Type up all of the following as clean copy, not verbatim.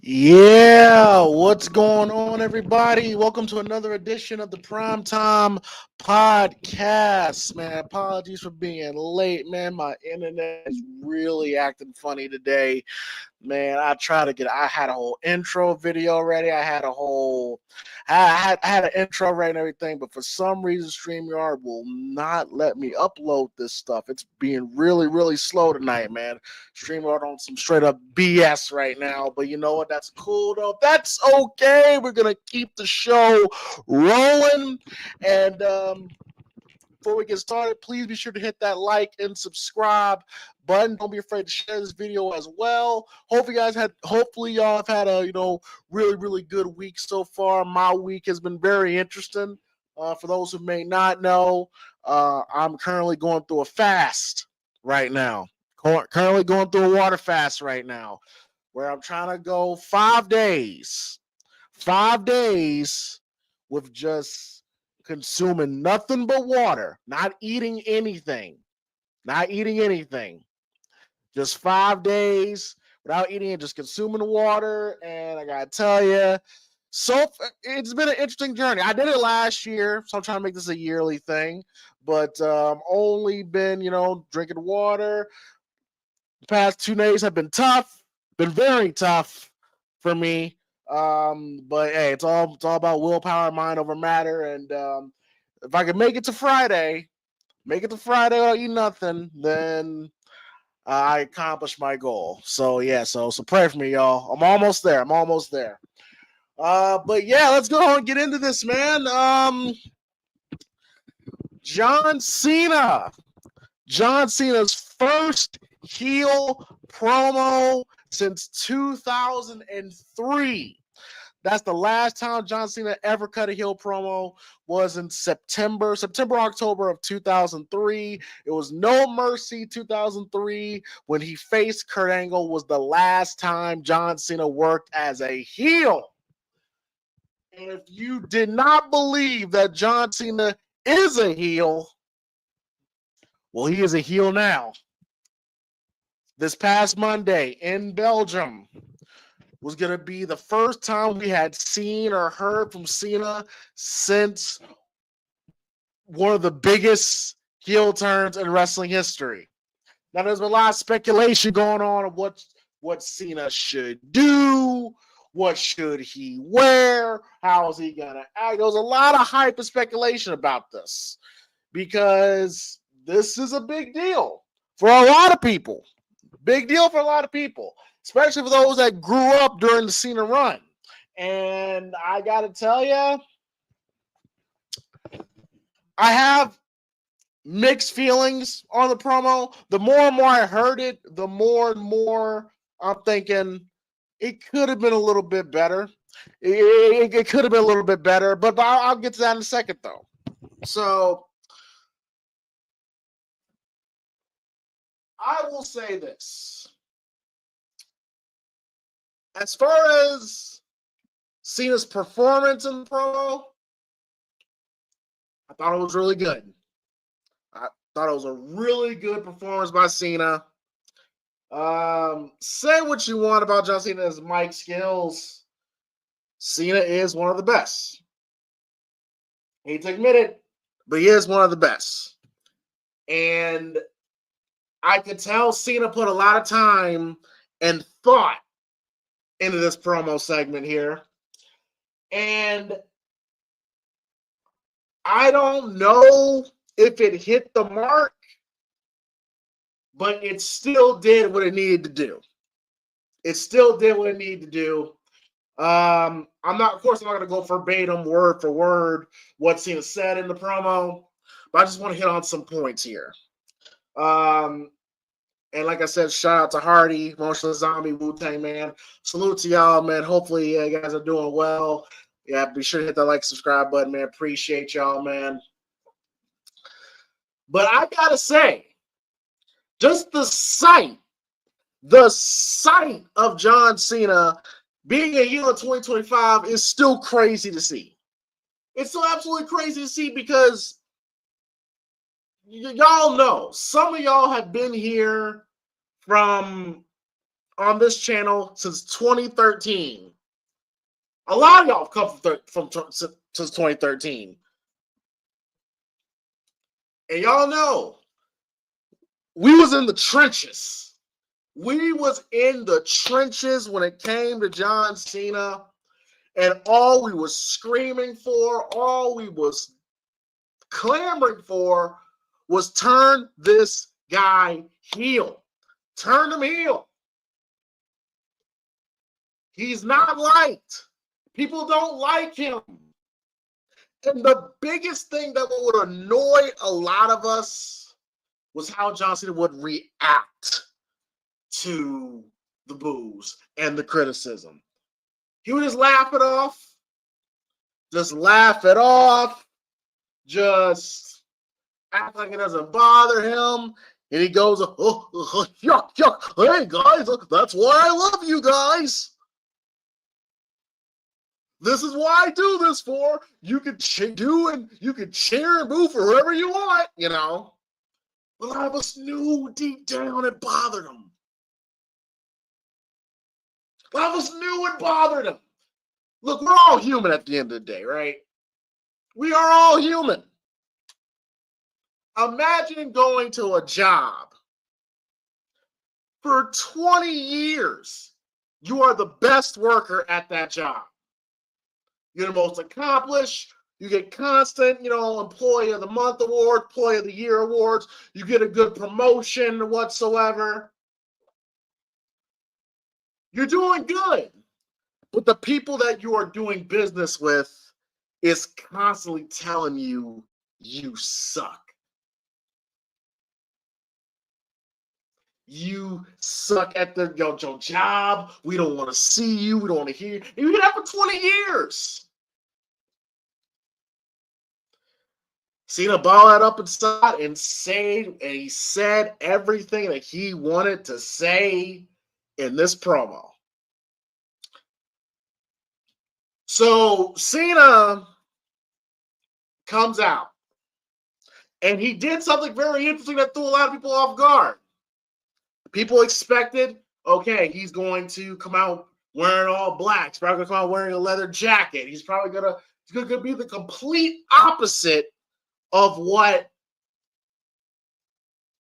Yeah, what's going on, everybody? Welcome to another edition of the PrimeTime podcast. Man, apologies for being late, man. My internet is really acting funny today. Man, I had a whole intro video ready. I had an intro ready and everything, but for some reason, StreamYard will not let me upload this stuff. It's being really, really slow tonight, man. StreamYard on some straight up BS right now, but you know what? That's cool though. That's okay. We're gonna keep the show rolling, and before we get started, please be sure to hit that like and subscribe button. Don't be afraid to share this video as well. Hopefully y'all have had a really really good week so far. My week has been very interesting. For those who may not know, I'm currently going through a fast right now. Currently going through a water fast right now, where I'm trying to go 5 days, 5 days with just consuming nothing but water, not eating anything, just 5 days without eating and just consuming water. And I gotta tell you, so it's been an interesting journey. I did it last year, so I'm trying to make this a yearly thing. But only been, drinking water. The past 2 days have been tough, been very tough for me. But hey, it's all about willpower, mind over matter. And if I can make it to Friday without eating nothing, then I accomplished my goal. So yeah, so pray for me, y'all. I'm almost there. I'm almost there. But yeah, let's go on and get into this, man. John Cena. John Cena's first heel promo since 2003. That's the last time John Cena ever cut a heel promo, was in October of 2003. It was No Mercy 2003 when he faced Kurt Angle, was the last time John Cena worked as a heel. And if you did not believe that John Cena is a heel, well, he is a heel now. This past Monday in Belgium was going to be the first time we had seen or heard from Cena since one of the biggest heel turns in wrestling history. Now, there's been a lot of speculation going on of what Cena should do, what should he wear, how is he going to act. There was a lot of hype and speculation about this because this is a big deal for a lot of people. Big deal for a lot of people, especially for those that grew up during the Cena run. And I got to tell you, I have mixed feelings on the promo. The more and more I heard it, the more and more I'm thinking it could have been a little bit better. It could have been a little bit better, but I'll get to that in a second, though. So I will say this. As far as Cena's performance in the promo, I thought it was really good. I thought it was a really good performance by Cena. Say what you want about John Cena's mic skills. Cena is one of the best. I hate to admit it, but he is one of the best. And I could tell Cena put a lot of time and thought into this promo segment here. And I don't know if it hit the mark, but it still did what it needed to do. It still did what it needed to do. I'm not going to go verbatim, word for word, what Cena said in the promo, but I just want to hit on some points here. And like I said, shout out to Hardy, Emotional Zombie, Wu-Tang, man. Salute to y'all, man. Hopefully you guys are doing well. Yeah, be sure to hit that like, subscribe button, man. Appreciate y'all, man. But I gotta say, just the sight of John Cena being a heel in 2025 is still crazy to see. It's still absolutely crazy to see because y'all know, some of y'all have been here from on this channel since 2013. A lot of y'all have come since 2013. And y'all know, we was in the trenches. We was in the trenches when it came to John Cena. And all we was screaming for, all we was clamoring for was turn this guy heel. Turn him heel. He's not liked. People don't like him. And the biggest thing that would annoy a lot of us was how John Cena would react to the boos and the criticism. He would just laugh it off. Just laugh it off. Just act like it doesn't bother him. And he goes, yuck, yuck. Hey, guys, that's why I love you guys. This is what I do this for. You can you can cheer and boo for whoever you want, you know. But a lot of us knew deep down it bothered him. A lot of us knew it bothered him. Look, we're all human at the end of the day, right? We are all human. Imagine going to a job for 20 years. You are the best worker at that job. You're the most accomplished. You get constant, Employee of the Month award, Employee of the Year awards. You get a good promotion whatsoever. You're doing good. But the people that you are doing business with is constantly telling you you suck. You suck at your job. We don't want to see you. We don't want to hear you. You've been there for 20 years. Cena balled up inside and he said everything that he wanted to say in this promo. So Cena comes out and he did something very interesting that threw a lot of people off guard. People expected, okay, he's going to come out wearing all black. He's probably going to come out wearing a leather jacket. He's probably going to be the complete opposite of what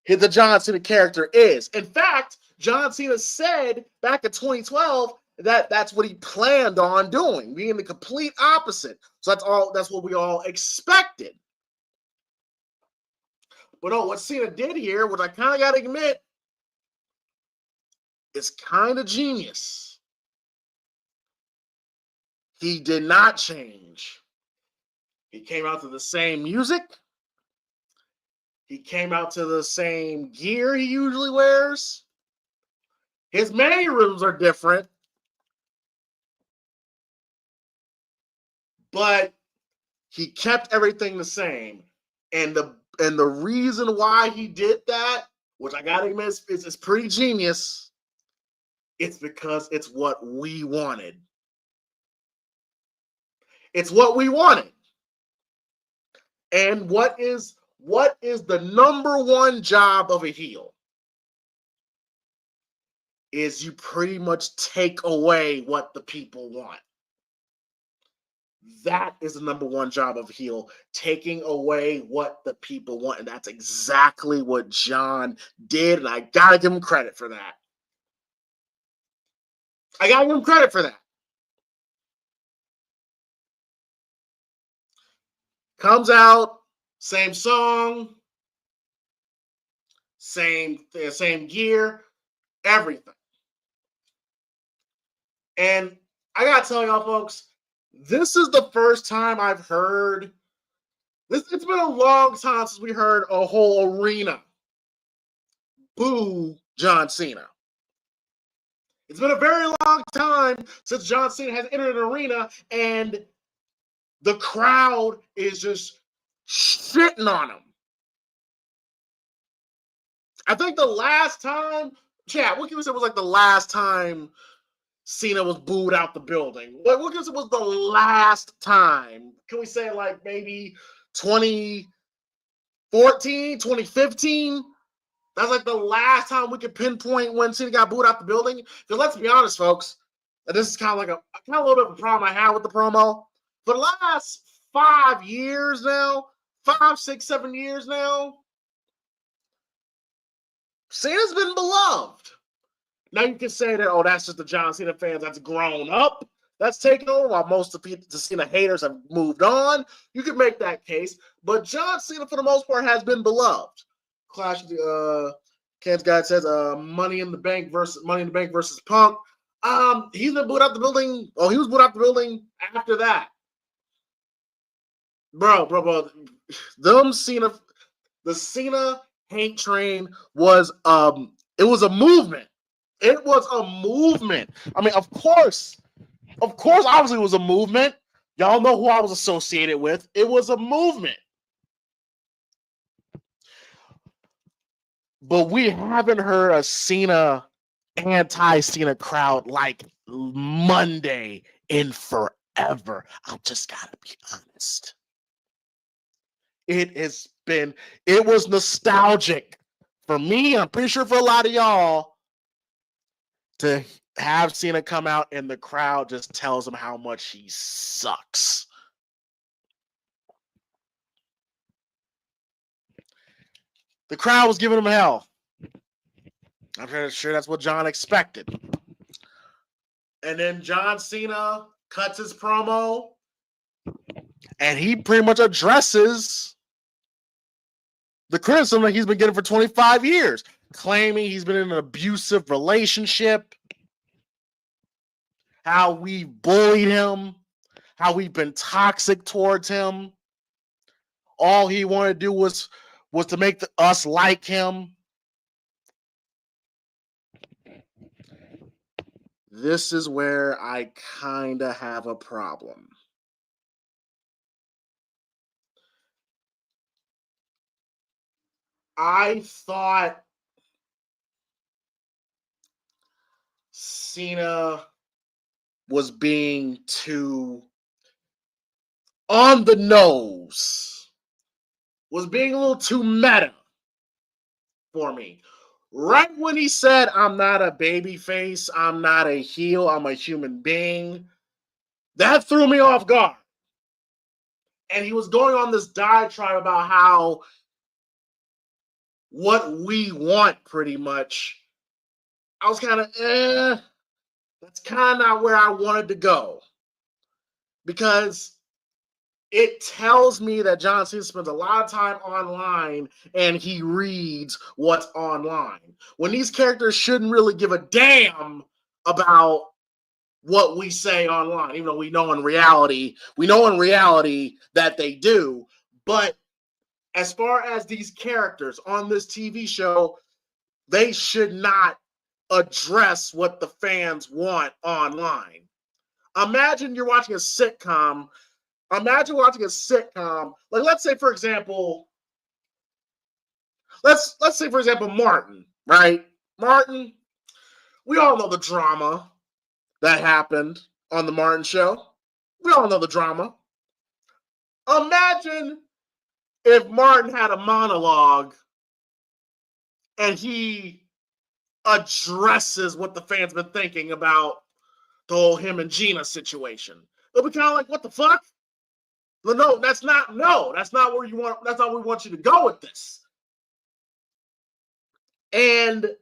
the John Cena character is. In fact, John Cena said back in 2012 that that's what he planned on doing, being the complete opposite. So that's what we all expected. But what Cena did here, what I kind of got to admit, is kind of genius. He did not change. He came out to the same music. He came out to the same gear he usually wears. His mannerisms are different. But he kept everything the same. And the reason why he did that, which I gotta admit is pretty genius, it's because it's what we wanted. It's what we wanted. And what is the number one job of a heel? Is you pretty much take away what the people want. That is the number one job of a heel, taking away what the people want. And that's exactly what John did. And I gotta give him credit for that. I gotta give him credit for that. Comes out, same song, same gear, everything. And I gotta tell y'all, folks, this is the first time I've heard this. It's been a long time since we heard a whole arena boo John Cena. It's been a very long time since John Cena has entered an arena and the crowd is just shitting on him. I think the last time, what can we say was like the last time Cena was booed out the building? What can we say was the last time? Can we say like maybe 2014, 2015? That's like the last time we could pinpoint when Cena got booed out the building. Because let's be honest, folks, and this is kind of like a little bit of a problem I have with the promo. For the last 5 years now, 5, 6, 7 years now, Cena's been beloved. Now you can say that, oh, that's just the John Cena fans that's grown up. That's taken over while most of the Cena haters have moved on. You can make that case. But John Cena, for the most part, has been beloved. Clash, Ken's guy says, Money in the Bank versus Punk. He's been booed out the building. Oh, he was booed out the building after that. Bro. The Cena hate train was it was a movement. It was a movement. I mean, of course, obviously it was a movement. Y'all know who I was associated with. It was a movement. But we haven't heard a Cena anti-Cena crowd like Monday in forever. I just gotta be honest. It was nostalgic for me. I'm pretty sure for a lot of y'all to have Cena come out and the crowd just tells him how much he sucks. The crowd was giving him hell. I'm sure that's what John expected. And then John Cena cuts his promo and he pretty much addresses the criticism that he's been getting for 25 years, claiming he's been in an abusive relationship, how we bullied him, how we've been toxic towards him. All he wanted to do was to make us like him. This is where I kind of have a problem. I thought Cena was being too on the nose, was being a little too meta for me. Right when he said, I'm not a baby face, I'm not a heel, I'm a human being, that threw me off guard. And he was going on this diatribe about how what we want, pretty much. I was kind of, that's kind of not where I wanted to go. Because it tells me that John Cena spends a lot of time online and he reads what's online. When these characters shouldn't really give a damn about what we say online, even though we know in reality that they do. But as far as these characters on this TV show, they should not address what the fans want online. Imagine you're watching a sitcom. Like, let's say, for example, Martin, right? Martin, we all know the drama that happened on the Martin show. We all know the drama. Imagine if Martin had a monologue and he addresses what the fans been thinking about the whole him and Gina situation. It'll be kind of like, what the fuck? No, that's not where you want. That's not where we want you to go with this. And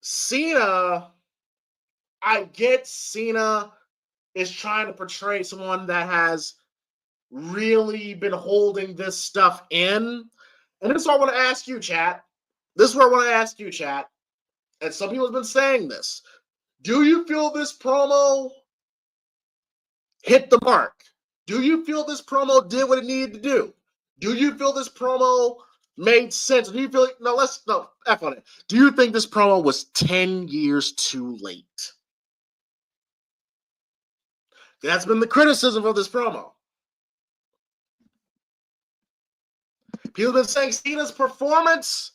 Cena, I get Cena is trying to portray someone that has really been holding this stuff in. And this is what I want to ask you, chat. And some people have been saying this. Do you feel this promo hit the mark? Do you feel this promo did what it needed to do? Do you feel this promo made sense? Do you feel F on it. Do you think this promo was 10 years too late? That's been the criticism of this promo. People have been saying Cena's performance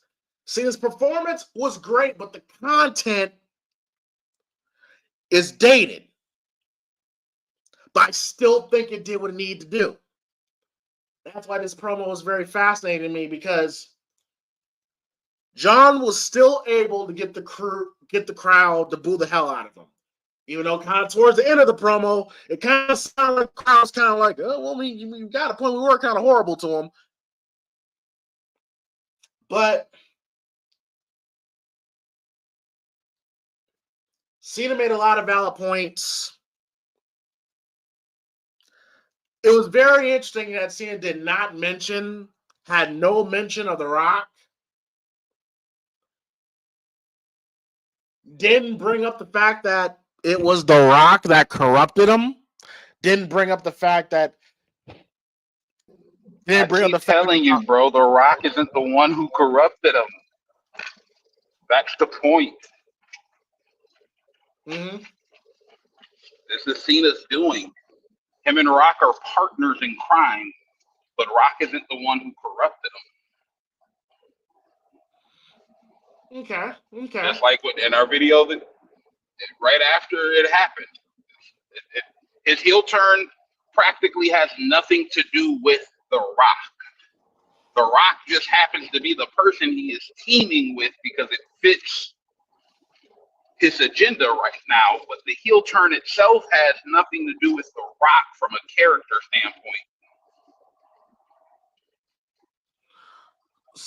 was great, but the content is dated. But I still think it did what it needed to do. That's why this promo was very fascinating to me, because John was still able to get the crowd to boo the hell out of him. Even though kind of towards the end of the promo, it kind of sounded like the crowd was kind of like, oh, well, you got a point. We were kind of horrible to him. But Cena made a lot of valid points. It was very interesting that Cena had no mention of The Rock. Didn't bring up the fact that it was The Rock that corrupted him. Didn't bring up the fact that. I keep telling you, bro, The Rock isn't the one who corrupted him. That's the point. Mm-hmm. This is Cena's doing. Him and Rock are partners in crime, but Rock isn't the one who corrupted him. Okay. Just like in our video that right after it happened, his heel turn practically has nothing to do with The Rock. The Rock just happens to be the person he is teaming with because it fits his agenda right now, but the heel turn itself has nothing to do with The Rock from a character standpoint.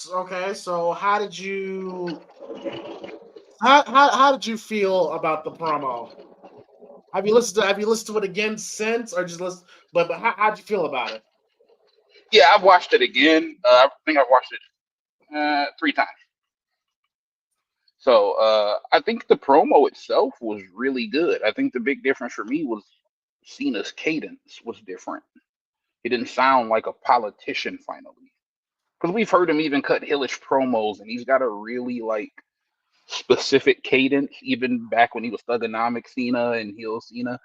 Okay, so how did you feel about the promo? Have you listened to it again since, or just listen? But how'd you feel about it? Yeah, I've watched it again. I think I've watched it 3 times. So I think the promo itself was really good. I think the big difference for me was Cena's cadence was different. He didn't sound like a politician finally. Because we've heard him even cut Hillish promos, and he's got a really specific cadence. Even back when he was Thugonomic Cena and Heel Cena,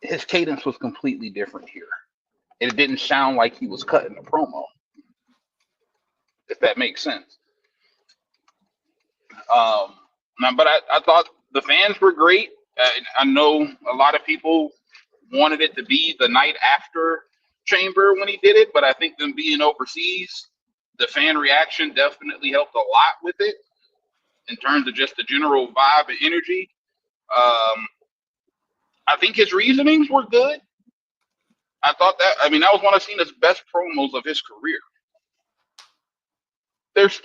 his cadence was completely different here. It didn't sound like he was cutting a promo, if that makes sense. But I thought the fans were great. I know a lot of people wanted it to be the night after Chamber when he did it, but I think them being overseas, the fan reaction definitely helped a lot with it in terms of just the general vibe and energy. I think his reasonings were good. I thought that was one of Cena's best promos of his career. There's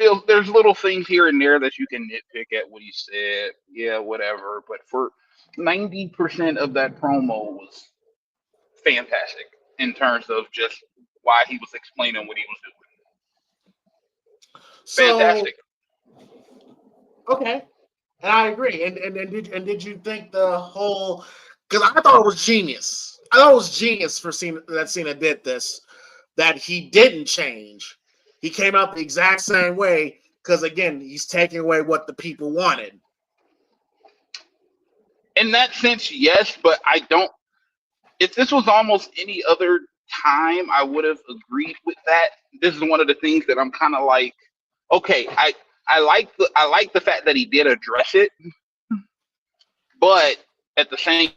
little things here and there that you can nitpick at what he said, yeah, whatever. But for 90% of that promo was fantastic in terms of just why he was explaining what he was doing. Fantastic. Okay, and I agree. And did you think the whole? Because I thought it was genius. I thought it was genius for Cena that Cena did this. That he didn't change. He came out the exact same way because again, he's taking away what the people wanted. In that sense, yes, but I don't. If this was almost any other time, I would have agreed with that. This is one of the things that I'm kind of like, okay, I like the fact that he did address it, but at the same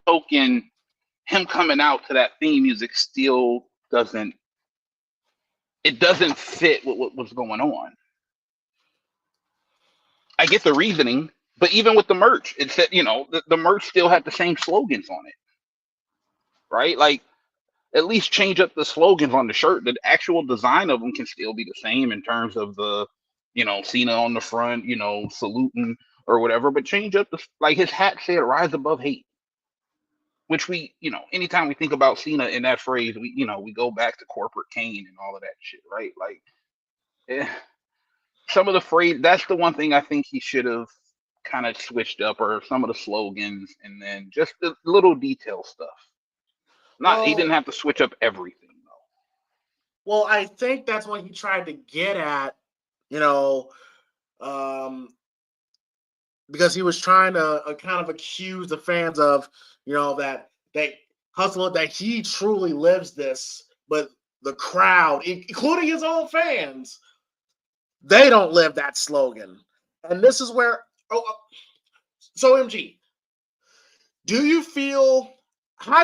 token, him coming out to that theme music still doesn't fit with what was going on. I get the reasoning, but even with the merch, it said, the merch still had the same slogans on it, right? Like, at least change up the slogans on the shirt. The actual design of them can still be the same in terms of the, Cena on the front, saluting or whatever, but change up like his hat said, "Rise above hate," which anytime we think about Cena in that phrase, we go back to corporate Kane and all of that shit, right? Like, some of the phrase, that's the one thing I think he should have kind of switched up, or some of the slogans, and then just the little detail stuff. He didn't have to switch up everything though. Well, I think that's what he tried to get at, because he was trying to kind of accuse the fans of, that they hustle, that he truly lives this, but the crowd, including his own fans, they don't live that slogan. And this is where, so MG, how'd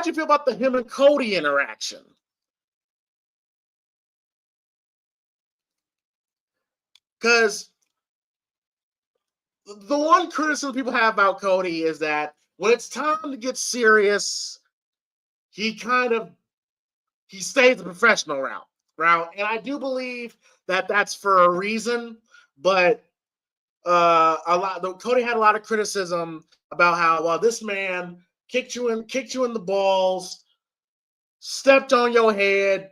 you feel about the him and Cody interaction? Because the one criticism people have about Cody is that when it's time to get serious, he stays the professional route. And I do believe that that's for a reason, but Cody had a lot of criticism about how this man kicked you in the balls, stepped on your head,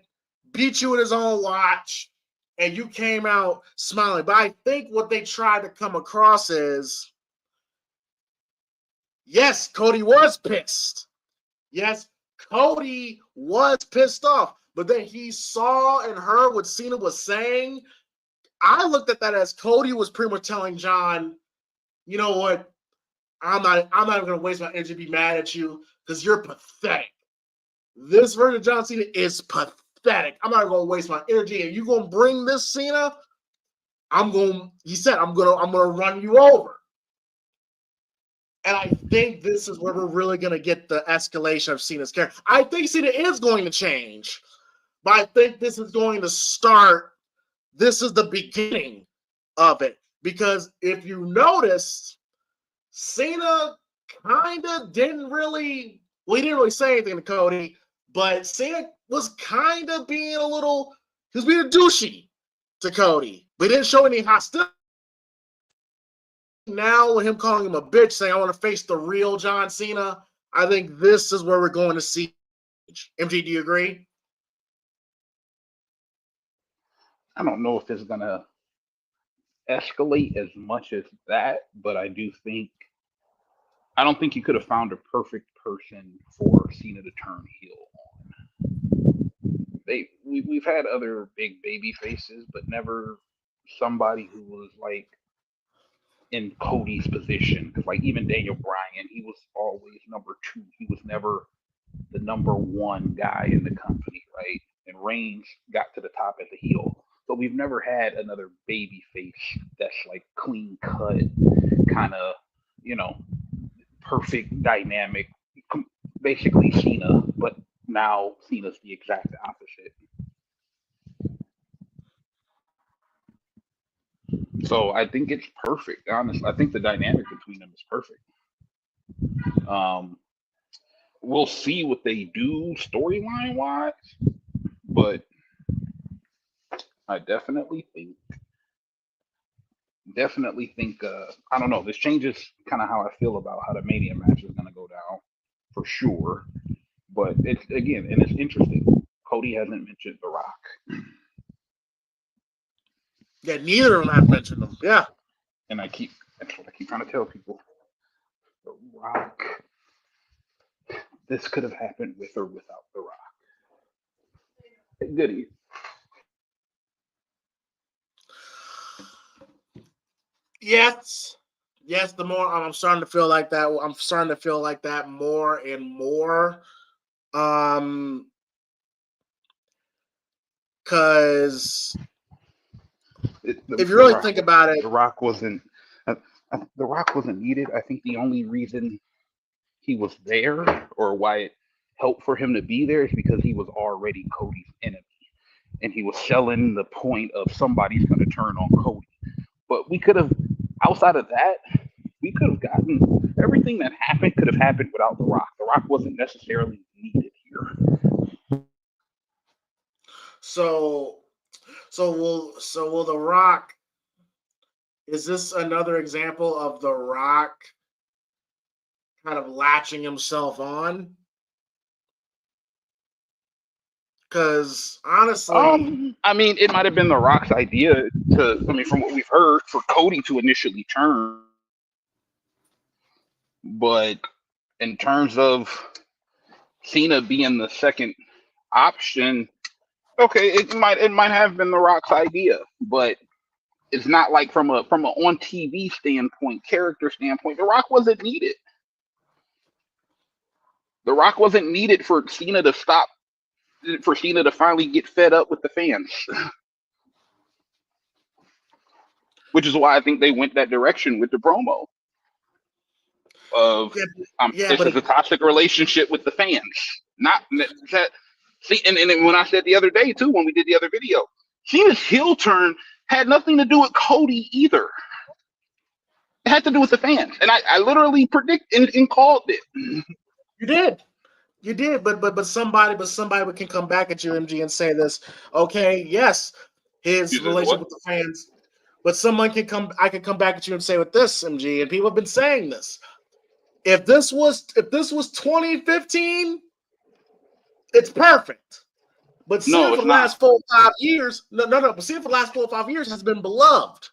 beat you with his own watch, and you came out smiling. But I think what they tried to come across is, yes, Cody was pissed. Yes, Cody was pissed off. But then he saw and heard what Cena was saying. I looked at that as Cody was pretty much telling John, you know what? I'm not even going to waste my energy to be mad at you because you're pathetic. This version of John Cena is pathetic. I'm not going to waste my energy. And you going to bring this Cena? He said, I'm going to run you over. And I think this is where we're really going to get the escalation of Cena's character. I think Cena is going to change, but I think this is going to start. This is the beginning of it. Because if you noticed, Cena kind of didn't really, he didn't really say anything to Cody, but Cena was kind of being he was being douchey to Cody. But he didn't show any hostility. Now with him calling him a bitch, saying, I want to face the real John Cena, I think this is where we're going to see. MG, do you agree? I don't know if it's going to escalate as much as that, but I don't think you could have found a perfect person for Cena to turn heel on. We've had other big baby faces, but never somebody who was like in Cody's position. Because like even Daniel Bryan, he was always number 2. He was never the number 1 guy in the company, right? And Reigns got to the top as a heel. But we've never had another baby face that's like clean cut, kind of, perfect dynamic, basically Cena, but now Cena's the exact opposite. So I think it's perfect. Honestly, I think the dynamic between them is perfect. We'll see what they do storyline wise, but I definitely think I don't know. This changes kind of how I feel about how the Mania match is going to go down for sure. But it's interesting. Cody hasn't mentioned The Rock. Yeah, neither of them have mentioned them. Yeah. And that's what I keep trying to tell people. The Rock. This could have happened with or without The Rock. Goody. Yes. The more I'm starting to feel like that. I'm starting to feel like that more and more. Because if you really think about it, The Rock wasn't needed. I think the only reason he was there, or why it helped for him to be there, is because he was already Cody's enemy, and he was selling the point of somebody's going to turn on Cody. But we could have, outside of that, we could have gotten everything that happened could have happened without The Rock. The Rock wasn't necessarily needed here. So will The Rock? Is this another example of The Rock kind of latching himself on? Because honestly, I mean, it might have been The Rock's idea from what we've heard, for Cody to initially turn. But in terms of Cena being the second option, okay, it might have been The Rock's idea, but it's not like from a on TV standpoint, character standpoint, The Rock wasn't needed. The Rock wasn't needed for Cena to finally get fed up with the fans. Which is why I think they went that direction with the promo of this is a toxic relationship with the fans. Not that. See, and when I said the other day too, when we did the other video, Cena's heel turn had nothing to do with Cody either. It had to do with the fans, and I literally predict and called it. You did. You did, but somebody can come back at you, MG, and say this. Okay, yes, his You said relationship what? with the fans, but someone can come. I can come back at you and say with this, MG, and people have been saying this. If this was 2015, it's perfect. But Cena No, for it's the not. last 4 or 5 years, no. But Cena for the last 4 or 5 years has been beloved.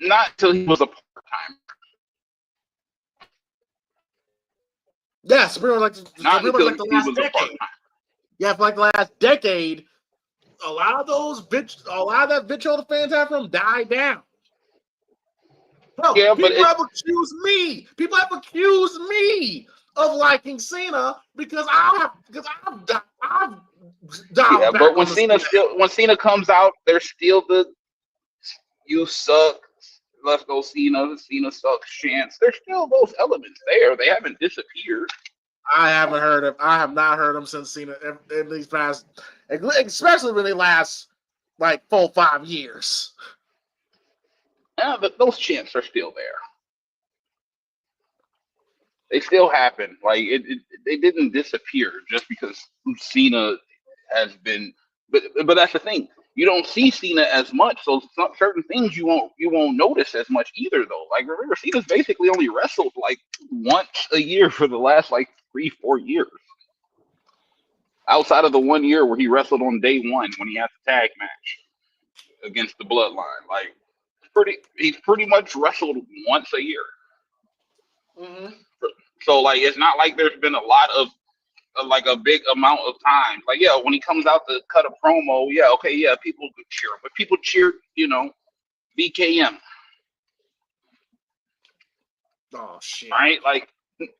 Not until he was a part-time. Yes, pretty much Not until like the he last was a decade. part-time. Yeah, for like the last decade, a lot of that vitriol the fans have from him died down. Bro, Yeah, but people have accused me. People have accused me of liking Cena because I've yeah, dialed but back on the Cena. when Cena comes out, there's still the "you suck, let's go Cena sucks" chants. There's still those elements there. They haven't disappeared. I have not heard him since Cena in these past, especially when they last like 4 or 5 years. Yeah, but those chants are still there. They still happen. Like they didn't disappear just because Cena has been. But that's the thing. You don't see Cena as much, so certain things you won't notice as much either. Though, like remember, Cena's basically only wrestled like once a year for the last like 3-4 years. Outside of the 1 year where he wrestled on day one when he had the tag match against the Bloodline, like he's pretty much wrestled once a year. Mm-hmm. So like it's not like there's been a lot of like a big amount of time. Like yeah, when he comes out to cut a promo, yeah, okay, yeah, people could cheer, but people cheered, BKM, Oh shit. right? Like,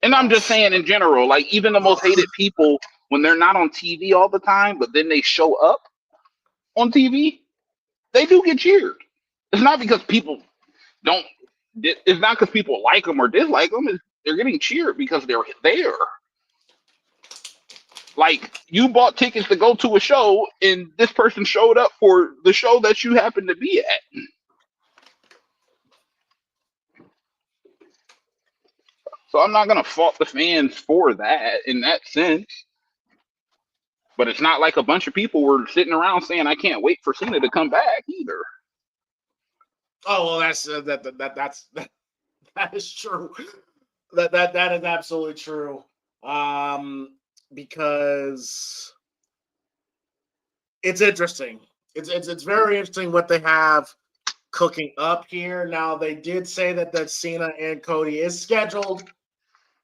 and I'm Oh just shit. saying in general, like even the most hated people when they're not on TV all the time, but then they show up on TV, they do get cheered. It's not because people don't. It's not because people like them or dislike them. They're getting cheered because they're there. Like you bought tickets to go to a show, and this person showed up for the show that you happen to be at. So I'm not gonna fault the fans for that in that sense. But it's not like a bunch of people were sitting around saying, "I can't wait for Cena to come back" either. Oh well, that is true. That is absolutely true. Because it's interesting. It's very interesting what they have cooking up here. Now they did say that Cena and Cody is scheduled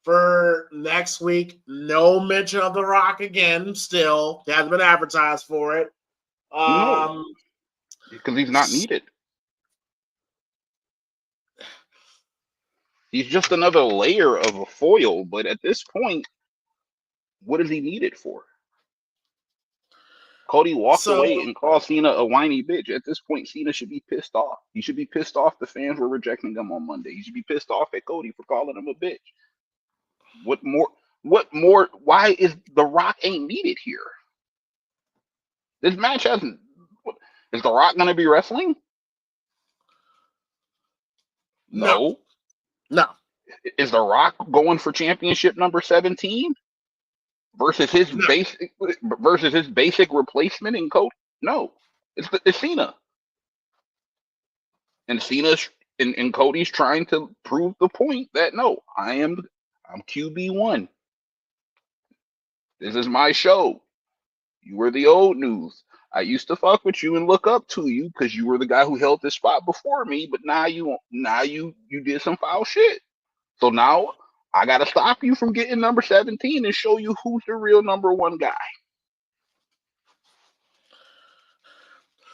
for next week. No mention of The Rock again. Still, he hasn't been advertised for it. No, Um, because he's not needed. He's just another layer of a foil. But at this point, what is he needed for? Cody walked so away and called Cena a whiny bitch. At this point, Cena should be pissed off. He should be pissed off the fans were rejecting him on Monday. He should be pissed off at Cody for calling him a bitch. What more? What more? Why is The Rock ain't needed here? This match hasn't. Is The Rock going to be wrestling? no, No. no, Is The Rock going for championship number 17 versus his no. basic replacement in Cody? No. It's Cena. And Cena's and Cody's trying to prove the point that no, I'm QB1. This is my show. You were the old news. I used to fuck with you and look up to you because you were the guy who held this spot before me, but now you did some foul shit. So now I gotta stop you from getting number 17 and show you who's the real number one guy.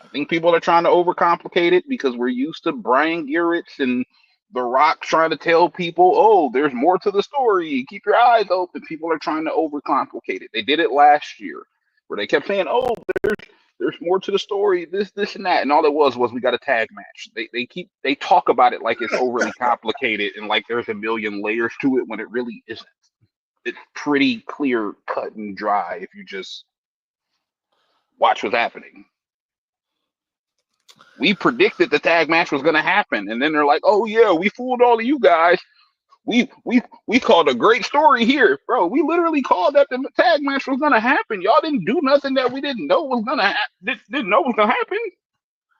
I think people are trying to overcomplicate it because we're used to Brian Garrett's and The Rock trying to tell people, oh, there's more to the story. Keep your eyes open. People are trying to overcomplicate it. They did it last year where they kept saying, oh, there's more to the story, this, and that. And all it was we got a tag match. They talk about it like it's overly complicated and like there's a million layers to it when it really isn't. It's pretty clear, cut and dry if you just watch what's happening. We predicted the tag match was going to happen, and then they're like, "Oh yeah, we fooled all of you guys. We called a great story here, bro. We literally called that the tag match was going to happen. Y'all didn't do nothing that we didn't know was going to didn't know was going to happen."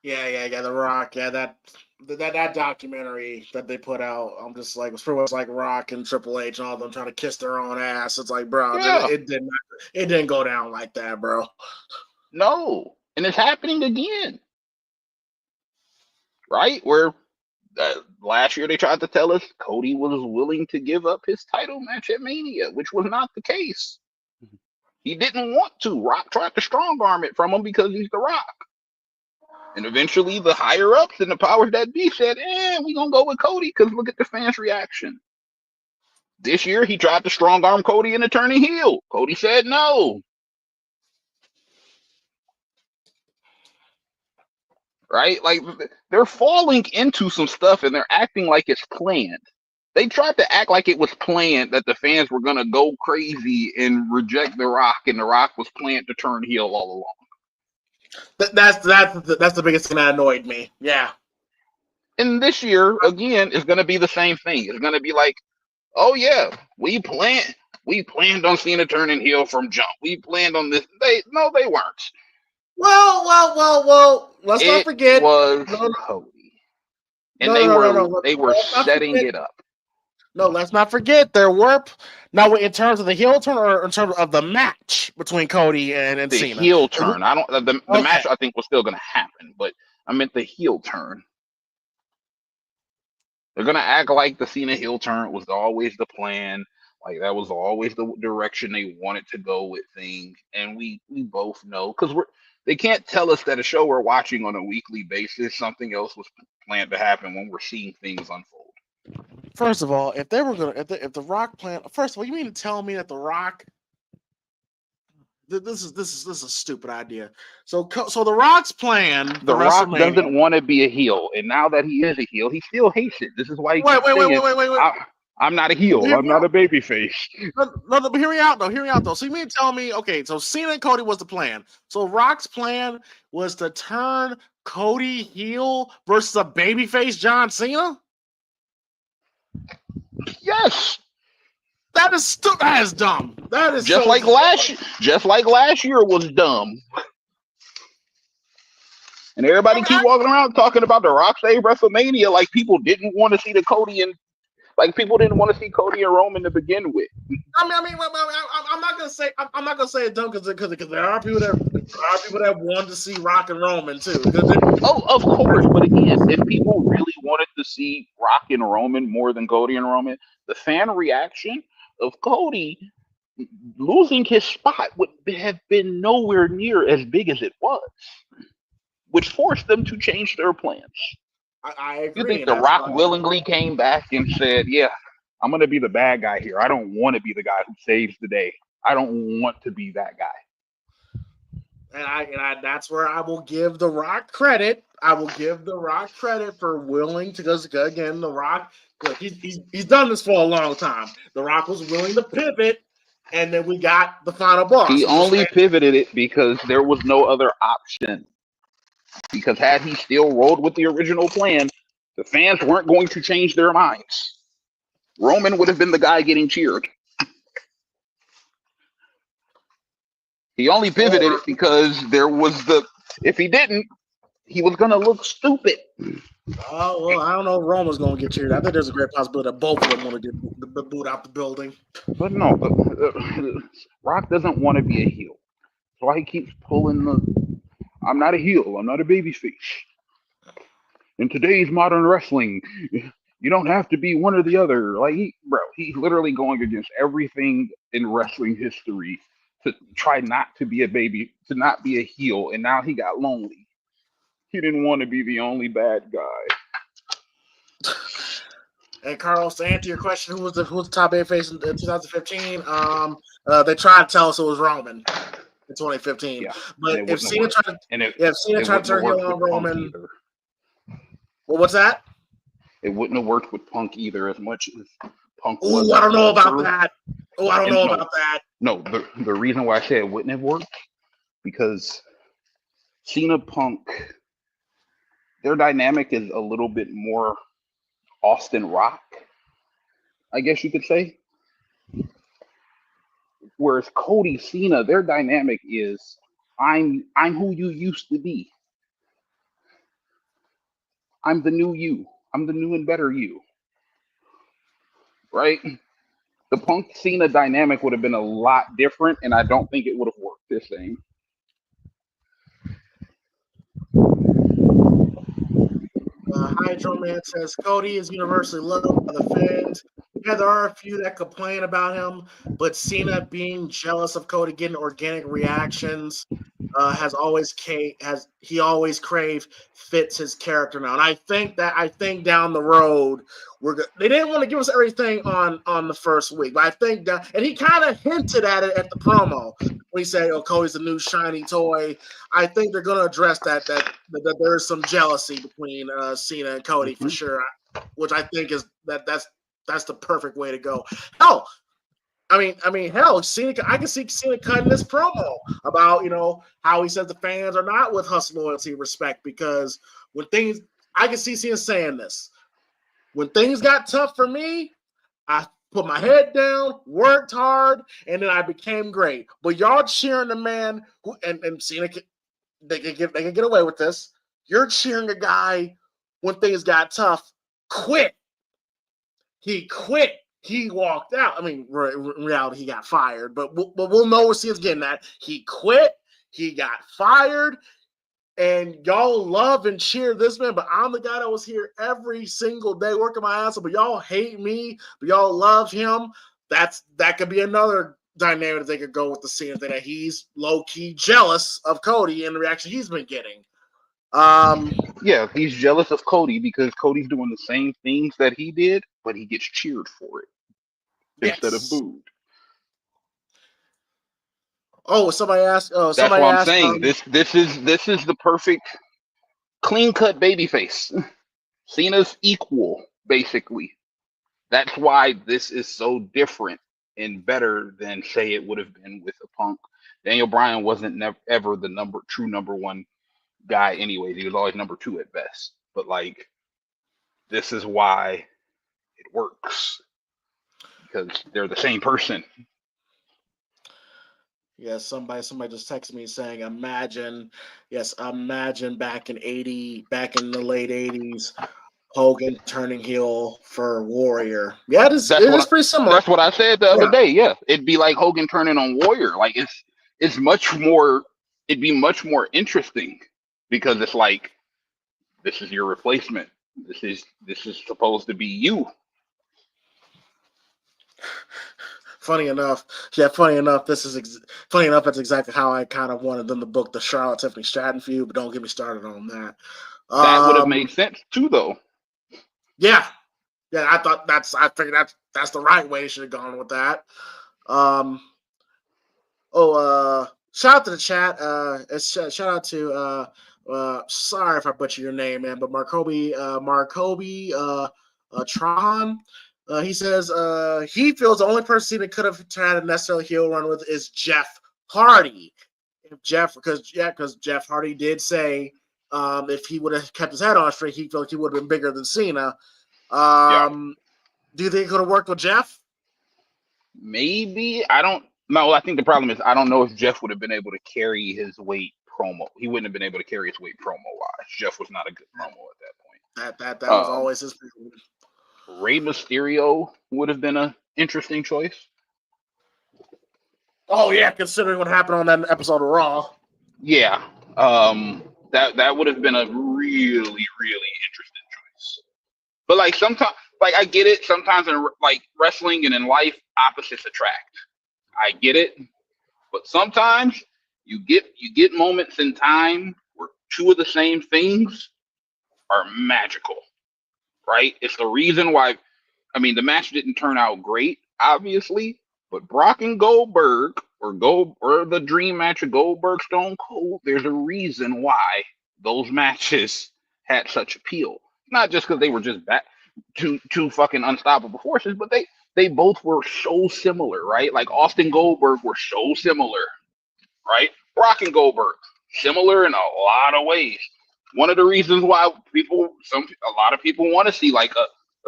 Yeah. The Rock, that documentary that they put out. I'm just like, it's pretty much like Rock and Triple H and all of them trying to kiss their own ass. It's like, bro, Yeah, it didn't go down like that, bro. no, and it's happening again, right? Where last year they tried to tell us Cody was willing to give up his title match at Mania, which was not the case. He didn't want to. Rock tried to strong arm it from him because he's the Rock. And eventually the higher ups and the powers that be said, we're going to go with Cody because look at the fans' reaction. This year he tried to strong arm Cody into turning heel. Cody said no. Right? Like, they're falling into some stuff and they're acting like it's planned. They tried to act like it was planned that the fans were going to go crazy and reject The Rock, and The Rock was planned to turn heel all along. That's the biggest thing that annoyed me. Yeah. And this year, again, is going to be the same thing. It's going to be like, oh yeah, we planned on Cena turning heel from jump. We planned on this. They weren't. Well. Let's not forget. It was Cody, and they were setting it up. No, let's not forget there were now in terms of the heel turn or in terms of the match between Cody and the Cena. The heel turn. I don't. The match I think was still going to happen, but I meant the heel turn. They're gonna act like the Cena heel turn was always the plan, like that was always the direction they wanted to go with things, and we both know because they can't tell us that a show we're watching on a weekly basis something else was planned to happen when we're seeing things unfold. First of all, if they were gonna, if the Rock plan, first of all, you mean to tell me that the Rock? This is a stupid idea. So the Rock's plan. The Rock doesn't want to be a heel, and now that he is a heel, he still hates it. This is why he keeps saying, I'm not a heel. I'm not a babyface. No, but hear me out though. So you mean to tell me, okay, so Cena and Cody was the plan. So Rock's plan was to turn Cody heel versus a babyface John Cena? Yes. That is dumb. That is just like last year was dumb. And everybody keep walking around talking about the Rock save Wrestlemania like people didn't want to see Cody and Roman to begin with. I'm not gonna say it's dumb because there are people that want to see Rock and Roman too. Of course, but again, if people really wanted to see Rock and Roman more than Cody and Roman, the fan reaction of Cody losing his spot would have been nowhere near as big as it was, which forced them to change their plans. I agree. You think The Rock willingly came back and said, yeah, I'm going to be the bad guy here. I don't want to be the guy who saves the day. I don't want to be that guy. And that's where I will give The Rock credit. I will give The Rock credit for willing to, because again, The Rock, look, he's done this for a long time. The Rock was willing to pivot, and then we got the final boss. He only pivoted it because there was no other option. Because had he still rolled with the original plan, the fans weren't going to change their minds. Roman would have been the guy getting cheered. He only pivoted it because there was if he didn't, he was going to look stupid. Oh, well, I don't know if Roman's going to get cheered. I think there's a great possibility that both of them want to get booed out the building. But no, Rock doesn't want to be a heel. That's why he keeps pulling I'm not a heel. I'm not a babyface. In today's modern wrestling, you don't have to be one or the other. Like, he's literally going against everything in wrestling history to try not to be to not be a heel. And now he got lonely. He didn't want to be the only bad guy. And Carlos, to answer your question, who was the top babyface in 2015? They tried to tell us it was Roman in 2015. Yeah, but if Cena tried to turn heel on Roman, well, what's that? It wouldn't have worked with Punk either as much as Punk was. I don't know about that. I don't know about that. No, the reason why I say it wouldn't have worked because Cena Punk their dynamic is a little bit more Austin Rock, I guess you could say. Whereas Cody Cena, their dynamic is I'm who you used to be. I'm the new you. I'm the new and better you. Right? The Punk Cena dynamic would have been a lot different, and I don't think it would have worked the same. Hydro Man says Cody is universally loved by the fans. Yeah, there are a few that complain about him, but Cena being jealous of Cody getting organic reactions has always he always crave fits his character now, and I think down the road they didn't want to give us everything on the first week, but I think that, and he kind of hinted at it at the promo when he said, "Oh, Cody's the new shiny toy." I think they're going to address that there is some jealousy between Cena and Cody for sure, which I think is that's the perfect way to go. Hell, hell, Cena, I can see Cena cutting this promo about how he says the fans are not with hustle, loyalty, respect, because I can see Cena saying this when things got tough for me. I put my head down, worked hard, and then I became great. But y'all cheering the man who and Cena. They can get away with this. You're cheering a guy when things got tough. Quit. He quit. He walked out. I mean, in reality, he got fired. But we'll know what Cena's getting at. He quit. He got fired. And y'all love and cheer this man. But I'm the guy that was here every single day working my ass off. But y'all hate me. But y'all love him. That could be another dynamic that they could go with the Cena thing, that he's low-key jealous of Cody and the reaction he's been getting. Yeah, he's jealous of Cody because Cody's doing the same things that he did, but he gets cheered for it instead of Yes. booed. Oh, somebody asked. Oh, That's somebody what I'm asked. saying. This is the perfect clean cut baby face. Cena's equal, basically. That's why this is so different and better than say it would have been with a Punk. Daniel Bryan wasn't ever the true number one guy anyways. He was always number two at best. But like this is why it works. Because they're the same person. Yes, somebody just texted me saying, imagine back in the late 80s, Hogan turning heel for Warrior. Yeah, it is pretty similar. That's what I said the other Yeah. day. Yeah, it'd be like Hogan turning on Warrior. Like it's much more. It'd be much more interesting because it's like this is your replacement. This is supposed to be you. Funny enough, that's exactly how I kind of wanted them to book the Charlotte Tiffany Stratton feud, but don't get me started on that. That would have made sense too, though. Yeah, I figured that's the right way they should have gone with that. Shout out to the chat. Shout out to sorry if I butcher your name, man, but Markobi Tron. He says he feels the only person that could have had a necessarily heel run with is Jeff Hardy. Because Jeff Hardy did say if he would have kept his head on straight, he felt like he would have been bigger than Cena. Yeah. Do you think it could have worked with Jeff? Maybe. I don't know. I think the problem is I don't know if Jeff would have been able to carry his weight promo. He wouldn't have been able to carry his weight promo wise. Jeff was not a good promo at that That point. was always his. Rey Mysterio would have been an interesting choice. Oh yeah, considering what happened on that episode of Raw. Yeah. That would have been a really, really interesting choice. But like sometimes, like I get it. Sometimes in like wrestling and in life, opposites attract. I get it. But sometimes you get moments in time where two of the same things are magical, right? It's the reason why. I mean, the match didn't turn out great, obviously, but Brock and Goldberg or the dream match of Goldberg Stone Cold, there's a reason why those matches had such appeal. Not just because they were just two fucking unstoppable forces, but they both were so similar, right? Like Austin Goldberg were so similar, right? Brock and Goldberg, similar in a lot of ways. one of the reasons why a lot of people want to see like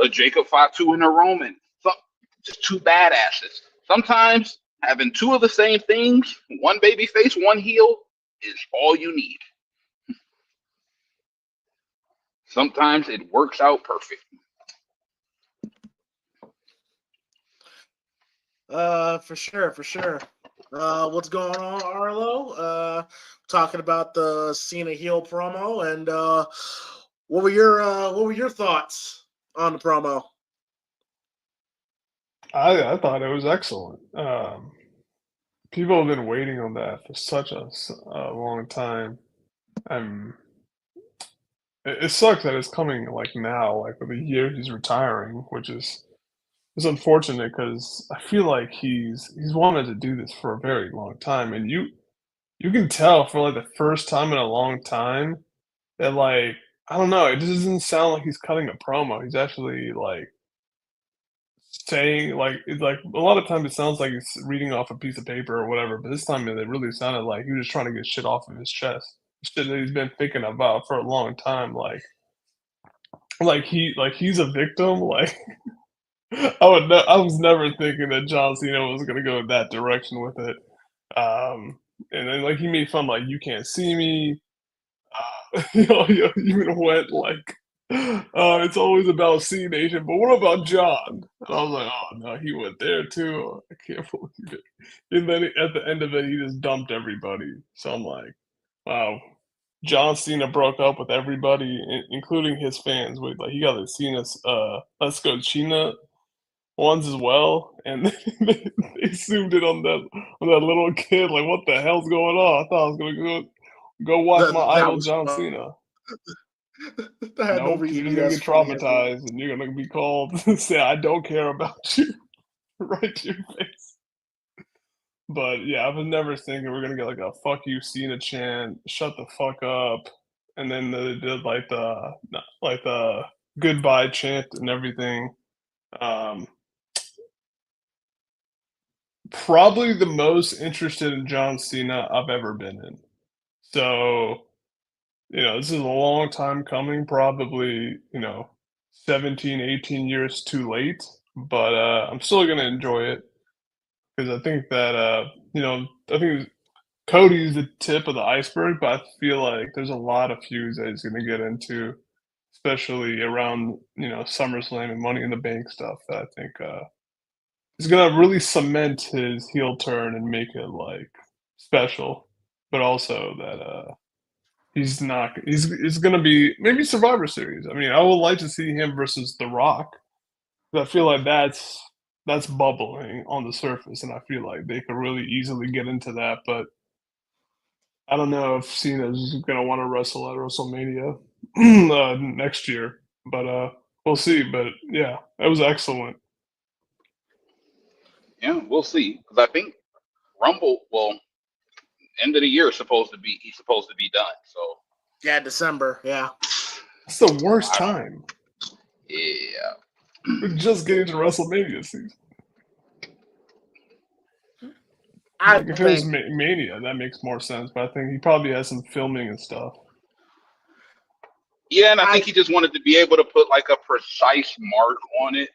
a Jacob Fatu and a Roman. Just two badasses. Sometimes having two of the same things, one baby face, one heel, is all you need. Sometimes it works out perfect. For sure. What's going on, Arlo? Talking about the Cena heel promo, and what were your thoughts on the promo? I thought it was excellent. People have been waiting on that for such a long time. It sucks that it's coming like now, like with the year he's retiring, which is unfortunate because I feel like he's wanted to do this for a very long time, and you can tell for like the first time in a long time that like I don't know, it just doesn't sound like he's cutting a promo. He's actually like saying like it's like a lot of times it sounds like he's reading off a piece of paper or whatever, but this time it really sounded like he was just trying to get shit off of his chest. Shit that he's been thinking about for a long time, like he's a victim. Like I was never thinking that John Cena was gonna go in that direction with it. And then like he made fun like you can't see me. You even went like, it's always about C Nation, but what about John? And I was like, oh no, he went there too. I can't believe it. And then at the end of it, he just dumped everybody. So I'm like, wow. John Cena broke up with everybody, including his fans. With like, he got the Cena's "Let's Go Cena" ones as well, and they zoomed in on that little kid. Like, what the hell's going on? I thought I was gonna go watch my That idol was John Cena. that had no Nope, you're reason to just be gonna as get funny as it. traumatized, and you're gonna be called say I don't care about you right to your face. But yeah, I was never thinking we're gonna get like a "fuck you Cena" chant, "shut the fuck up," and then they did like the goodbye chant and everything. Um, Probably the most interested in John Cena I've ever been in. So, this is a long time coming, probably, 17, 18 years too late, but I'm still gonna enjoy it because I think that I think Cody's the tip of the iceberg, but I feel like there's a lot of feuds that he's gonna get into, especially around, SummerSlam and Money in the Bank stuff that I think he's gonna really cement his heel turn and make it like special, but also that he's not. It's gonna be maybe Survivor Series. I mean, I would like to see him versus The Rock. But I feel like that's bubbling on the surface, and I feel like they could really easily get into that. But I don't know if Cena's gonna want to wrestle at WrestleMania next year. But we'll see. But yeah, that was excellent. Yeah, we'll see. Because I think Rumble, well, end of the year he's supposed to be done. So Yeah, December. Yeah, It's the worst I don't. time. Yeah, We're just getting to WrestleMania season. I Like if it was think Mania, that makes more sense. But I think he probably has some filming and stuff. yeah, and I I think he just wanted to be able to put like a precise mark on it.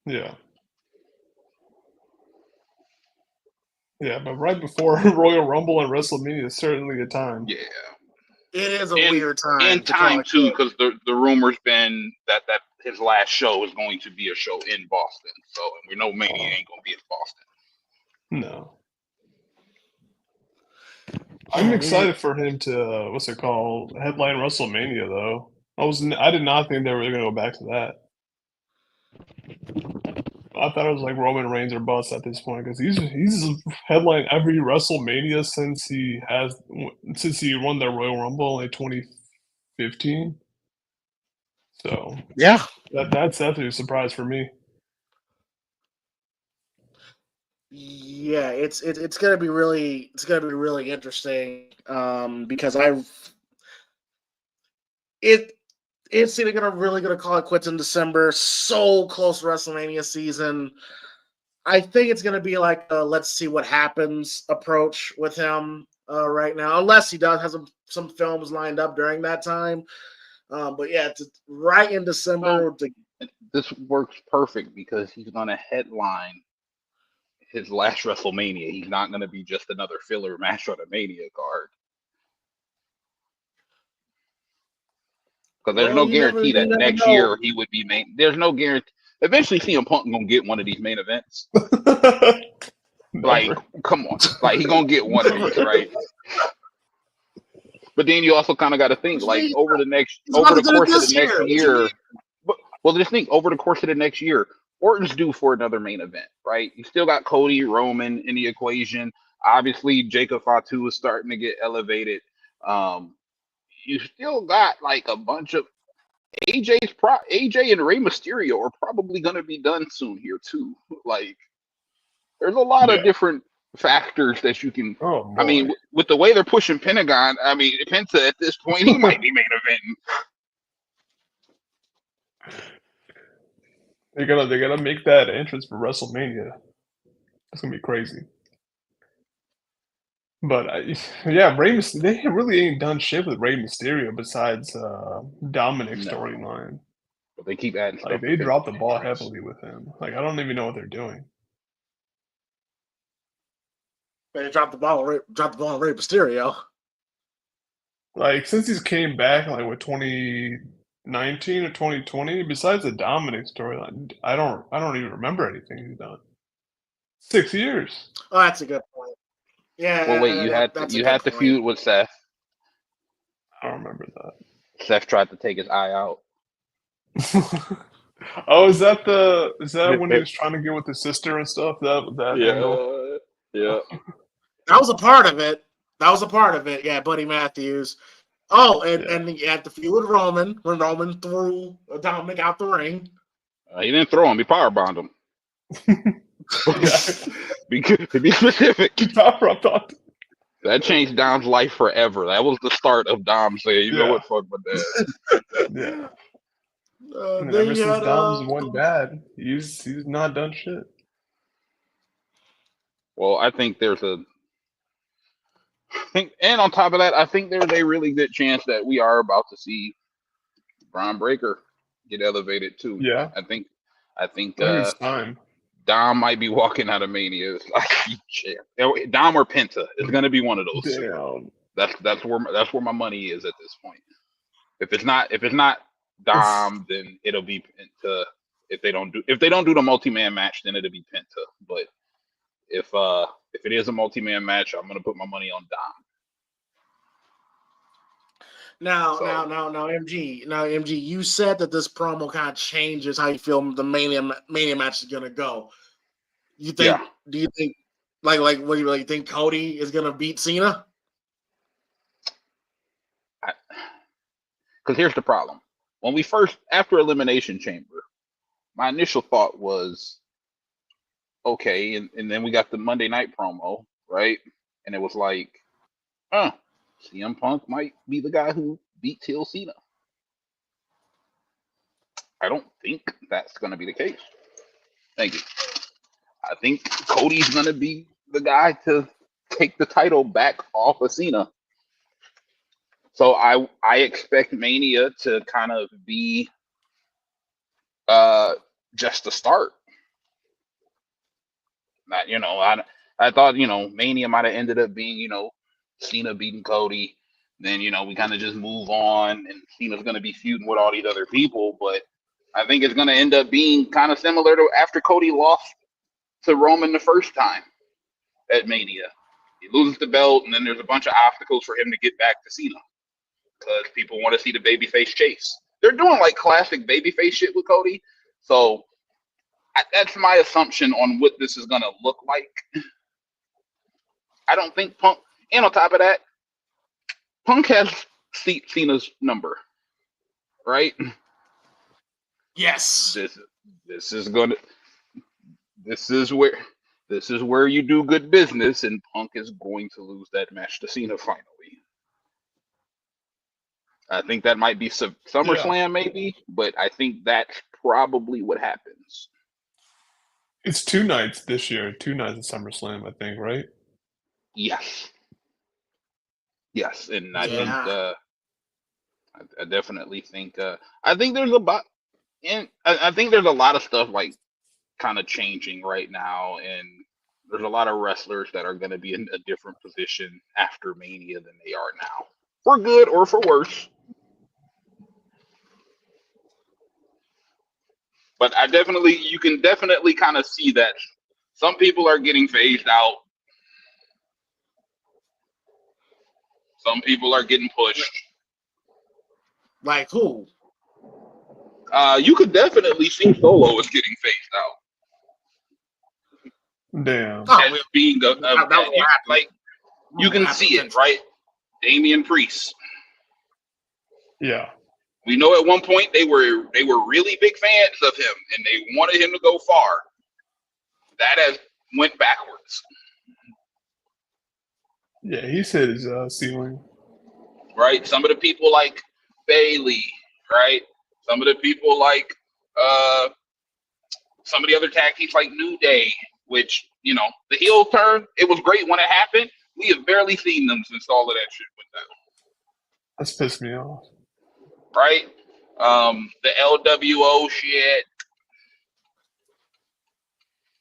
Yeah, yeah. But right before Royal Rumble and WrestleMania is certainly a time. Yeah, it is a and weird time and to kind of time like too, because the rumor's been that his last show is going to be a show in Boston. So and we know Mania ain't gonna be in Boston. No, I'm man, excited for him to what's it called headline WrestleMania though. I did not think they were gonna go back to that. I thought it was like Roman Reigns or bust at this point because he's headlined every WrestleMania since he won the Royal Rumble in 2015. So yeah, that's definitely a surprise for me. yeah. It's gonna be really interesting because it it's either gonna call it quits in December. So close to WrestleMania season. I think it's gonna be like a let's see what happens approach with him. right now, unless he does have some films lined up during that time. But yeah, it's right in December. This works perfect because he's going to headline his last WrestleMania. He's not going to be just another filler match on a Mania card. Because there's no guarantee that next year he would be main. There's no guarantee. Eventually, CM Punk gonna get one of these main events. Like, come on, like he gonna get one of these, right? But then you also kind of got to think, like, over the course of the next year. Well, just think over the course of the next year, Orton's due for another main event, right? You still got Cody, Roman in the equation. Obviously, Jacob Fatu is starting to get elevated. You still got like a bunch of AJ and Rey Mysterio are probably going to be done soon here too. Like, there's a lot of different factors that you can. Oh, I mean, with the way they're pushing Pentagon, I mean, Penta at this point he might be main eventing. They're gonna make that entrance for WrestleMania. It's gonna be crazy. But yeah, they really ain't done shit with Rey Mysterio besides Dominic's storyline. But they keep adding stuff. Like they dropped the ball heavily with him. Like I don't even know what they're doing. They dropped the ball on Rey Mysterio. Like since he's came back, like with 2019 or 2020, besides the Dominic storyline, I don't even remember anything he's done. 6 years. Oh, that's a good point. Yeah. Well, wait, you had to feud with Seth. I don't remember that. Seth tried to take his eye out. Oh, is that when he was trying to get with his sister and stuff? That angle? Yeah. That was a part of it. Yeah, Buddy Matthews. Oh, and he had the feud with Roman when Roman threw Dominic out the ring. He didn't throw him; he powerbombed him. Be specific. That changed Dom's life forever. That was the start of Dom saying, "You know what, fuck my dad." Yeah. And ever since Dom's went bad, he's not done shit. Well, I think and on top of that, I think there's a really good chance that we are about to see Braun Breaker get elevated too. Yeah. I think it's time. Dom might be walking out of Mania. Dom or Penta. It's gonna be one of those. Damn. That's where my money is at this point. If it's not Dom, then it'll be Penta. If they don't do the multi-man match, then it'll be Penta. But if it is a multi-man match, I'm gonna put my money on Dom. Now, MG, you said that this promo kind of changes how you feel the Mania match is gonna go. Do you think like what do you really think Cody is gonna beat Cena? Because here's the problem. When we first, after Elimination Chamber, my initial thought was, okay, and then we got the Monday night promo, right? And it was like, CM Punk might be the guy who beats Heel Cena. I don't think that's going to be the case. Thank you. I think Cody's going to be the guy to take the title back off of Cena. So I expect Mania to kind of be just the start. Not, I thought, Mania might have ended up being, Cena beating Cody. Then, we kind of just move on and Cena's going to be feuding with all these other people. But I think it's going to end up being kind of similar to after Cody lost to Roman the first time at Mania. He loses the belt, and then there's a bunch of obstacles for him to get back to Cena because people want to see the babyface chase. They're doing like classic babyface shit with Cody. So that's my assumption on what this is going to look like. I don't think Punk, and on top of that, Punk has Cena's number, right? Yes. This is where you do good business, and Punk is going to lose that match to Cena finally. I think that might be SummerSlam, maybe, but I think that's probably what happens. It's 2 nights this year. 2 nights at SummerSlam, I think, right? Yes. Yes, and I think Yeah. I definitely think I think there's I think there's a lot of stuff like kind of changing right now, and there's a lot of wrestlers that are going to be in a different position after Mania than they are now, for good or for worse. But you can definitely kind of see that some people are getting phased out, some people are getting pushed. Like who? You could definitely see Solo is getting phased out Damn. Oh, as being that was what happened. like you can see it, right? Damian Priest. Yeah. We know at one point they were really big fans of him and they wanted him to go far. That has went backwards. Yeah, he's hit his ceiling. Right? Some of the people like Bailey, right? Some of the people like some of the other tag teams like New Day, which, you know, the heel turn, it was great when it happened. We have barely seen them since all of that shit went down. That's pissed me off. Right? The LWO shit.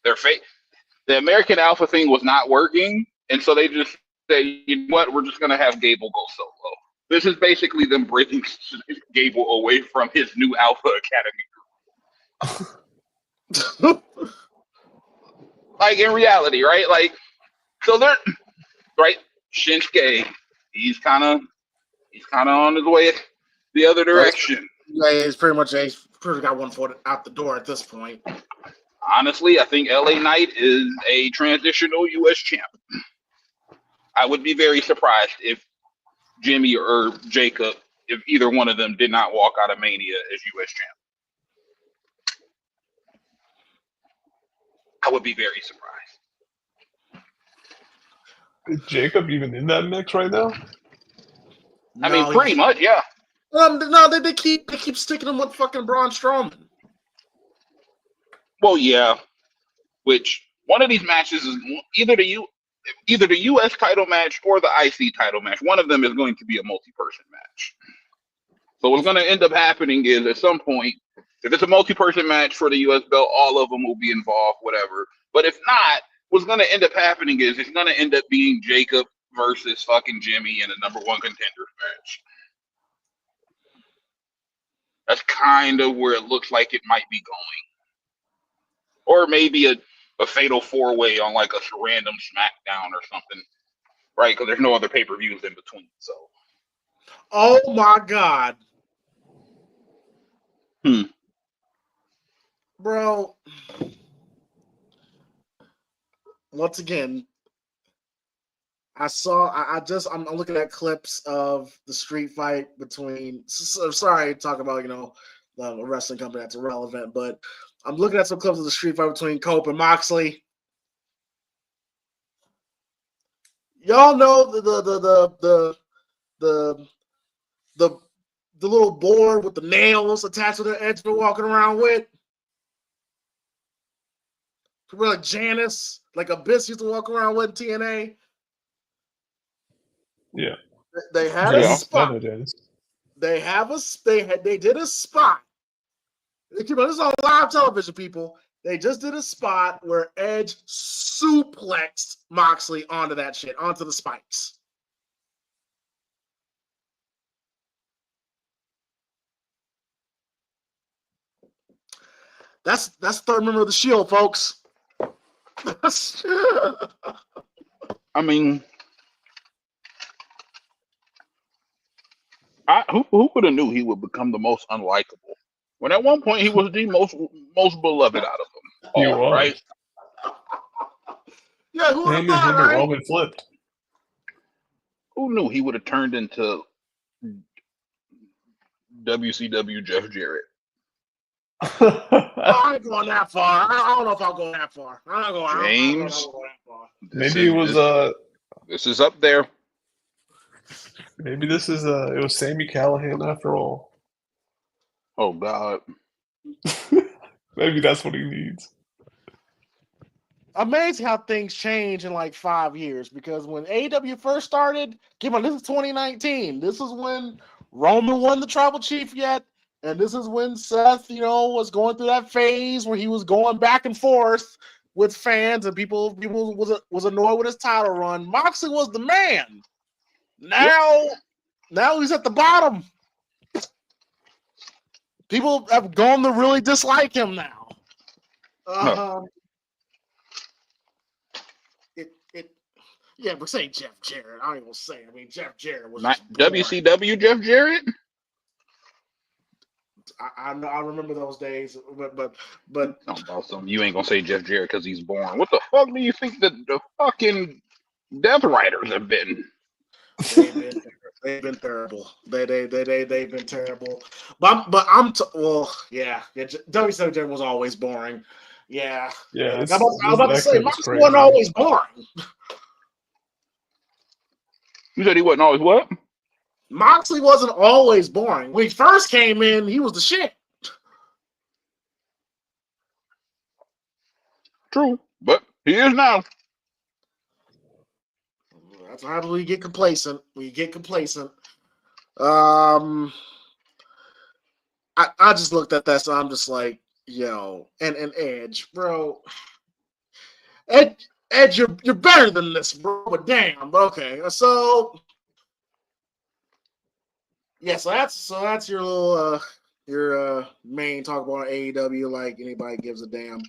The American Alpha thing was not working, and so they just said, you know what, we're just gonna have Gable go solo. This is basically them bringing Gable away from his new Alpha Academy. Like in reality, right? Like, so they're right. Shinsuke, he's kind of on his way the other direction. Yeah, he's pretty got one foot out the door at this point. Honestly, I think LA Knight is a transitional U.S. champ. I would be very surprised if Jimmy or Jacob, if either one of them did not walk out of Mania as U.S. champ. I would be very surprised. Is Jacob even in that mix right now? I mean, pretty much, yeah. No, they keep sticking him with fucking Braun Strowman. Well, yeah. Which one of these matches is either the U.S. title match or the IC title match. One of them is going to be a multi-person match. So what's going to end up happening is at some point, if it's a multi-person match for the U.S. belt, all of them will be involved, whatever. But if not, what's going to end up happening is it's going to end up being Jacob versus fucking Jimmy in a number one contenders match. That's kind of where it looks like it might be going. Or maybe a fatal four-way on like a random SmackDown or something, right? Because there's no other pay-per-views in between. So, oh my God, bro! Once again, I'm looking at clips of the street fight between. Sorry, talk about a wrestling company that's irrelevant, but I'm looking at some clips of the street fight between Cope and Moxley. Y'all know the little board with the nails attached to the edge they're walking around with. Like Janice, like Abyss used to walk around with in TNA. Yeah. They had a spot. They did a spot. This is on live television, people. They just did a spot where Edge suplexed Moxley onto that shit, onto the spikes. That's third member of the Shield, folks. I mean, who could have knew he would become the most unlikable? When at one point he was the most beloved out of them all, he was. right? Yeah, who would have thought, right? Roman flipped. Who knew he would have turned into WCW Jeff Jarrett? I ain't going that far. I don't know if I'll go that far. James, maybe it was this is up there. Maybe this is it was Sami Callihan after all. Oh God. Maybe that's what he needs. amazing how things change in like 5 years. Because when AEW first started, keep on, this is 2019. This is when Roman won the Tribal Chief yet, and this is when Seth, was going through that phase where he was going back and forth with fans, and people was annoyed with his title run. Moxley was the man. Now he's at the bottom. People have gone to really dislike him now. Yeah, but say Jeff Jarrett. I ain't gonna say. I mean, Jeff Jarrett was Not just boring. WCW Jeff Jarrett. I remember those days, but Talking about something. You ain't gonna say Jeff Jarrett because he's boring. What the fuck do you think the fucking Death Riders have been? They've been terrible. They've been terrible. WCW Jarrett was always boring. Yeah. Yeah, I was about to say, Moxley wasn't crazy. always boring. You said he wasn't always what? Moxley wasn't always boring. When he first came in, he was the shit. True, but he is now. That's how we get complacent. I just looked at that, so I'm just like, yo, and Edge, bro. Edge, you're better than this, bro. But damn, okay. So yeah, so that's your little your main talk about AEW, like anybody gives a damn.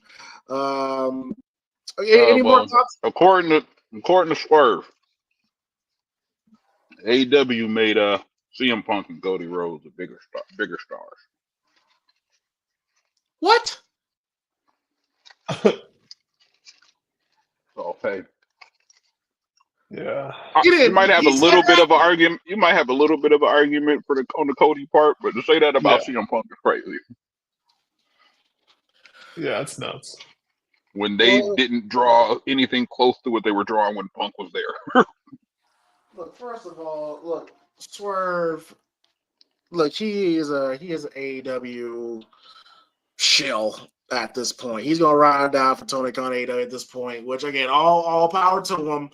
Any more thoughts? According to Swerve, AEW made CM Punk and Cody Rhodes bigger stars. What? Okay. Yeah. You might have a little bit of an argument. You might have a little bit of an argument on the Cody part, but to say that about CM Punk is crazy. Yeah, it's nuts. When they didn't draw anything close to what they were drawing when Punk was there. Look, first of all, look, Swerve. Look, he is an AEW shill at this point. He's gonna ride down for Tony Khan AEW at this point, which again, all power to him.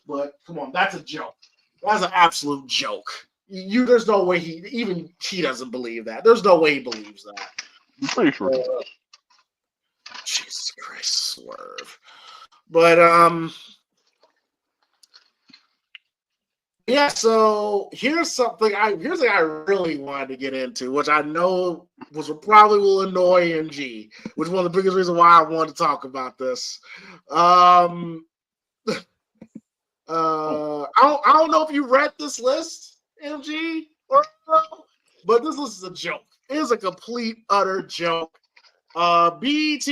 But come on, that's a joke. That's an absolute joke. There's no way he doesn't believe that. There's no way he believes that. I'm pretty sure he does. Jesus Christ, Swerve. But yeah, so here's something I really wanted to get into, which I know probably will annoy MG, which is one of the biggest reasons why I wanted to talk about this. I don't know if you read this list, MG, but this list is a joke. It is a complete utter joke. BET,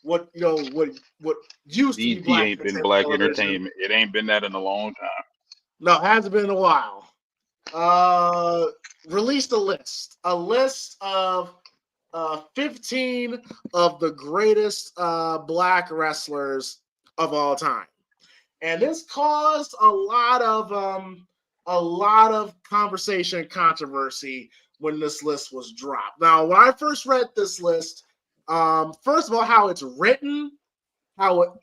what used to be BET ain't been black entertainment. It ain't been that in a long time. No, it hasn't been in a while. Released a list of 15 of the greatest black wrestlers of all time, and this caused a lot of conversation and controversy when this list was dropped. Now, when I first read this list, first of all, how it's written, you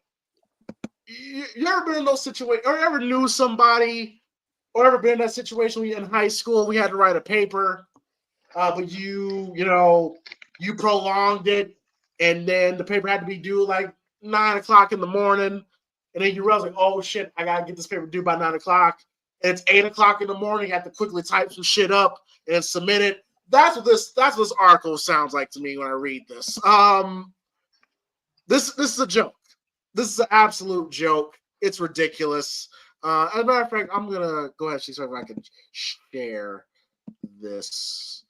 ever been in those situations, or ever knew somebody, or ever been in that situation when you're in high school, we had to write a paper, but you prolonged it, and then the paper had to be due like 9 o'clock in the morning, and then you realize like, oh shit, I gotta get this paper due by 9 o'clock, and it's 8 o'clock in the morning, you have to quickly type some shit up and submit it. That's what this article sounds like to me when I read this. This is a joke. This is an absolute joke. It's ridiculous. As a matter of fact, I'm gonna go ahead and see if I can share this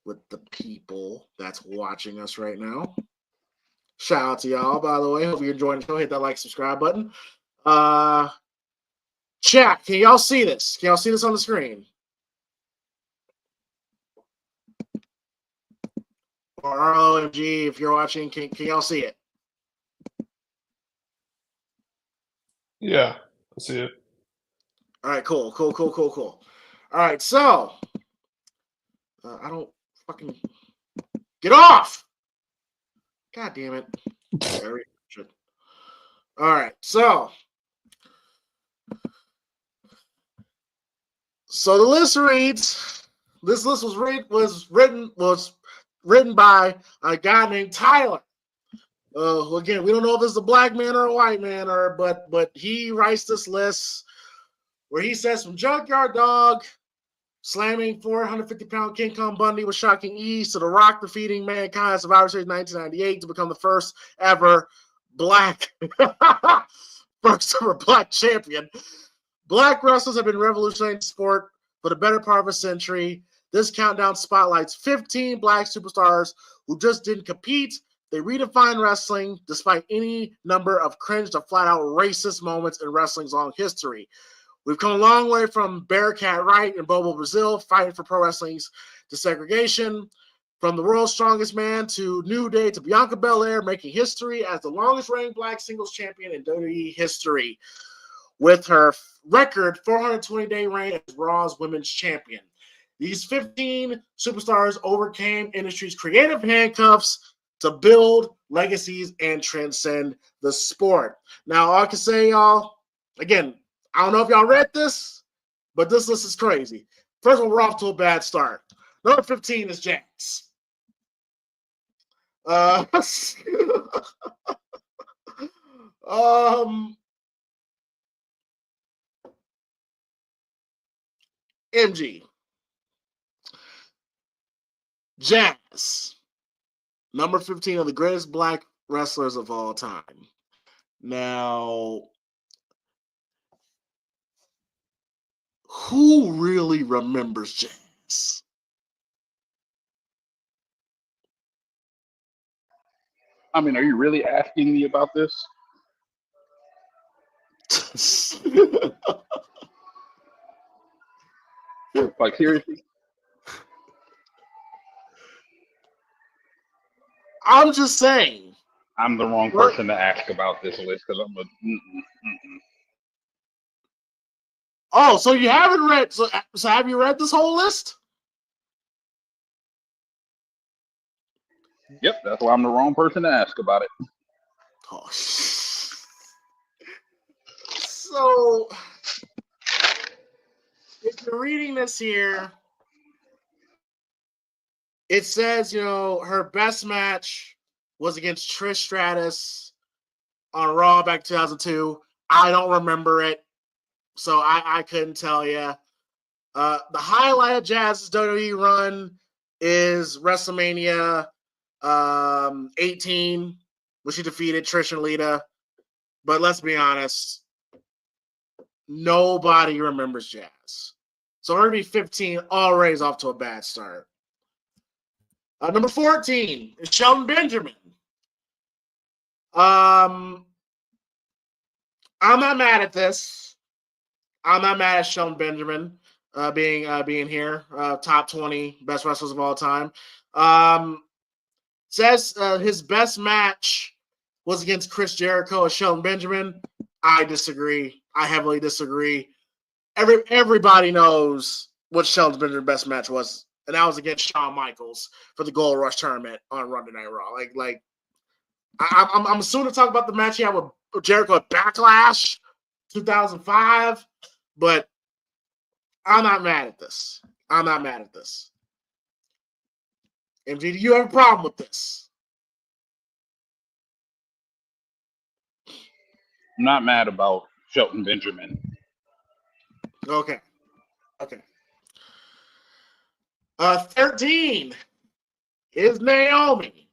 with the people that's watching us right now. Shout out to y'all, by the way. Hope you're enjoying the show. Hit that like, subscribe button. Chat, can y'all see this? Can y'all see this on the screen? Or ROMG, if you're watching, can y'all see it? Yeah, I see it. All right, cool. All right, so I don't fucking get off. God damn it. Very good. All right, so the list reads. This list was written by a guy named Tyler. Again, we don't know if this is a black man or a white man, but he writes this list where he says from Junkyard Dog slamming 450-pound King Kong Bundy with shocking ease to The Rock defeating Mankind at Survivor Series 1998 to become the first ever black champion. Black wrestlers have been revolutionizing the sport for the better part of a century. This countdown spotlights 15 black superstars who just didn't compete. They redefined wrestling despite any number of cringe to flat-out racist moments in wrestling's long history. We've come a long way from Bearcat Wright and Bobo Brazil fighting for pro wrestling's desegregation, from the world's strongest man to New Day to Bianca Belair making history as the longest-reigning black singles champion in WWE history, with her record 420-day reign as Raw's Women's Champion. These 15 superstars overcame industry's creative handcuffs to build legacies and transcend the sport. Now, all I can say, y'all, again, I don't know if y'all read this, but this list is crazy. First of all, we're off to a bad start. Number 15 is Jax. MG. Jazz. Number 15 of the greatest black wrestlers of all time. Now, who really remembers Jazz? I mean, are you really asking me about this? Like, seriously? I'm just saying. I'm the wrong person to ask about this list because I'm a. Oh, so you haven't read? So have you read this whole list? Yep, that's why I'm the wrong person to ask about it. Oh, so if you're reading this here, it says, her best match was against Trish Stratus on Raw back 2002. I don't remember it, so I couldn't tell you. The highlight of Jazz's WWE run is WrestleMania 18, when she defeated Trish and Lita. But let's be honest, nobody remembers Jazz. So RB 15 already is off to a bad start. Number 14 is Shelton Benjamin. I'm not mad at this. I'm not mad at Shelton Benjamin being here. Top 20 best wrestlers of all time. Says his best match was against Chris Jericho and Shelton Benjamin. I disagree. I heavily disagree. Everybody knows what Shelton Benjamin's best match was, and that was against Shawn Michaels for the Gold Rush tournament on Monday Night Raw. I'm assuming to talk about the match he had with Jericho at Backlash 2005, but I'm not mad at this. MG, do you have a problem with this? I'm not mad about Shelton Benjamin. Okay. 13 is Naomi.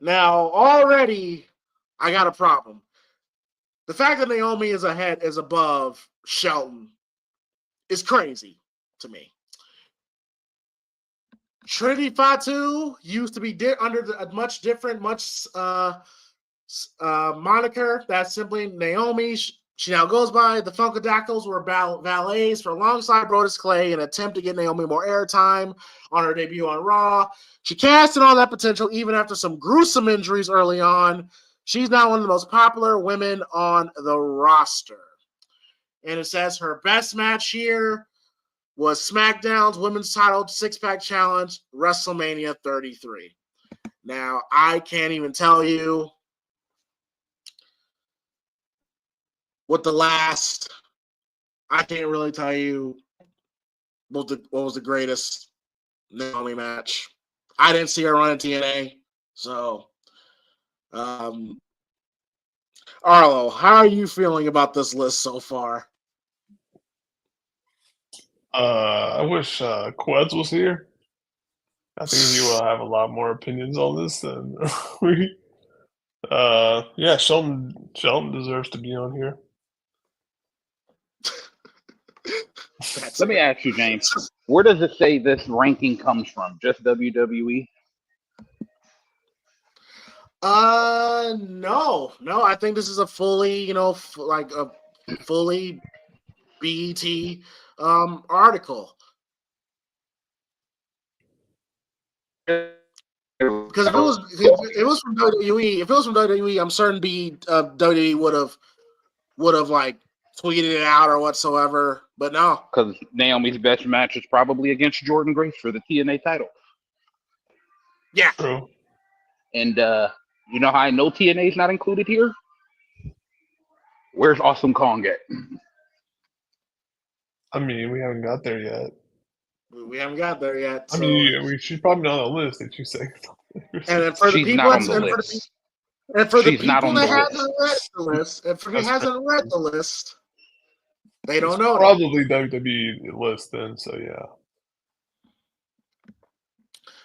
Now, already, I got a problem. The fact that Naomi is above Shelton is crazy to me. Trinity Fatu used to be under a much different moniker. That's simply Naomi. She now goes by the Funkadactyls, were valets for alongside Brodus Clay in an attempt to get Naomi more airtime on her debut on Raw. She cast in all that potential even after some gruesome injuries early on. She's now one of the most popular women on the roster. And it says her best match here was SmackDown's Women's Title Six-Pack Challenge, WrestleMania 33. Now, I can't even tell you what the last. I can't really tell you what was the greatest Naomi match. I didn't see her run in TNA, so. Arlo, how are you feeling about this list so far? I wish Queds was here. I think he will have a lot more opinions on this than we. Yeah, Shelton deserves to be on here. Let me ask you, James. Where does it say this ranking comes from? Just WWE? No. I think this is a fully, like a fully BET article. Because if it was from WWE, I'm certain WWE would have like tweeted it out or whatsoever. But no, because Naomi's best match is probably against Jordan Grace for the TNA title. Yeah. True. And you know how I know TNA is not included here? Where's Awesome Kong at? I mean, we haven't got there yet. We haven't got there yet. I So. mean, she's probably not on the list that you say. And then for the She's people, not on the list. And for She's the not people on that the hasn't read the list, if he hasn't read the list, they don't It's know. probably WWE list then, so yeah.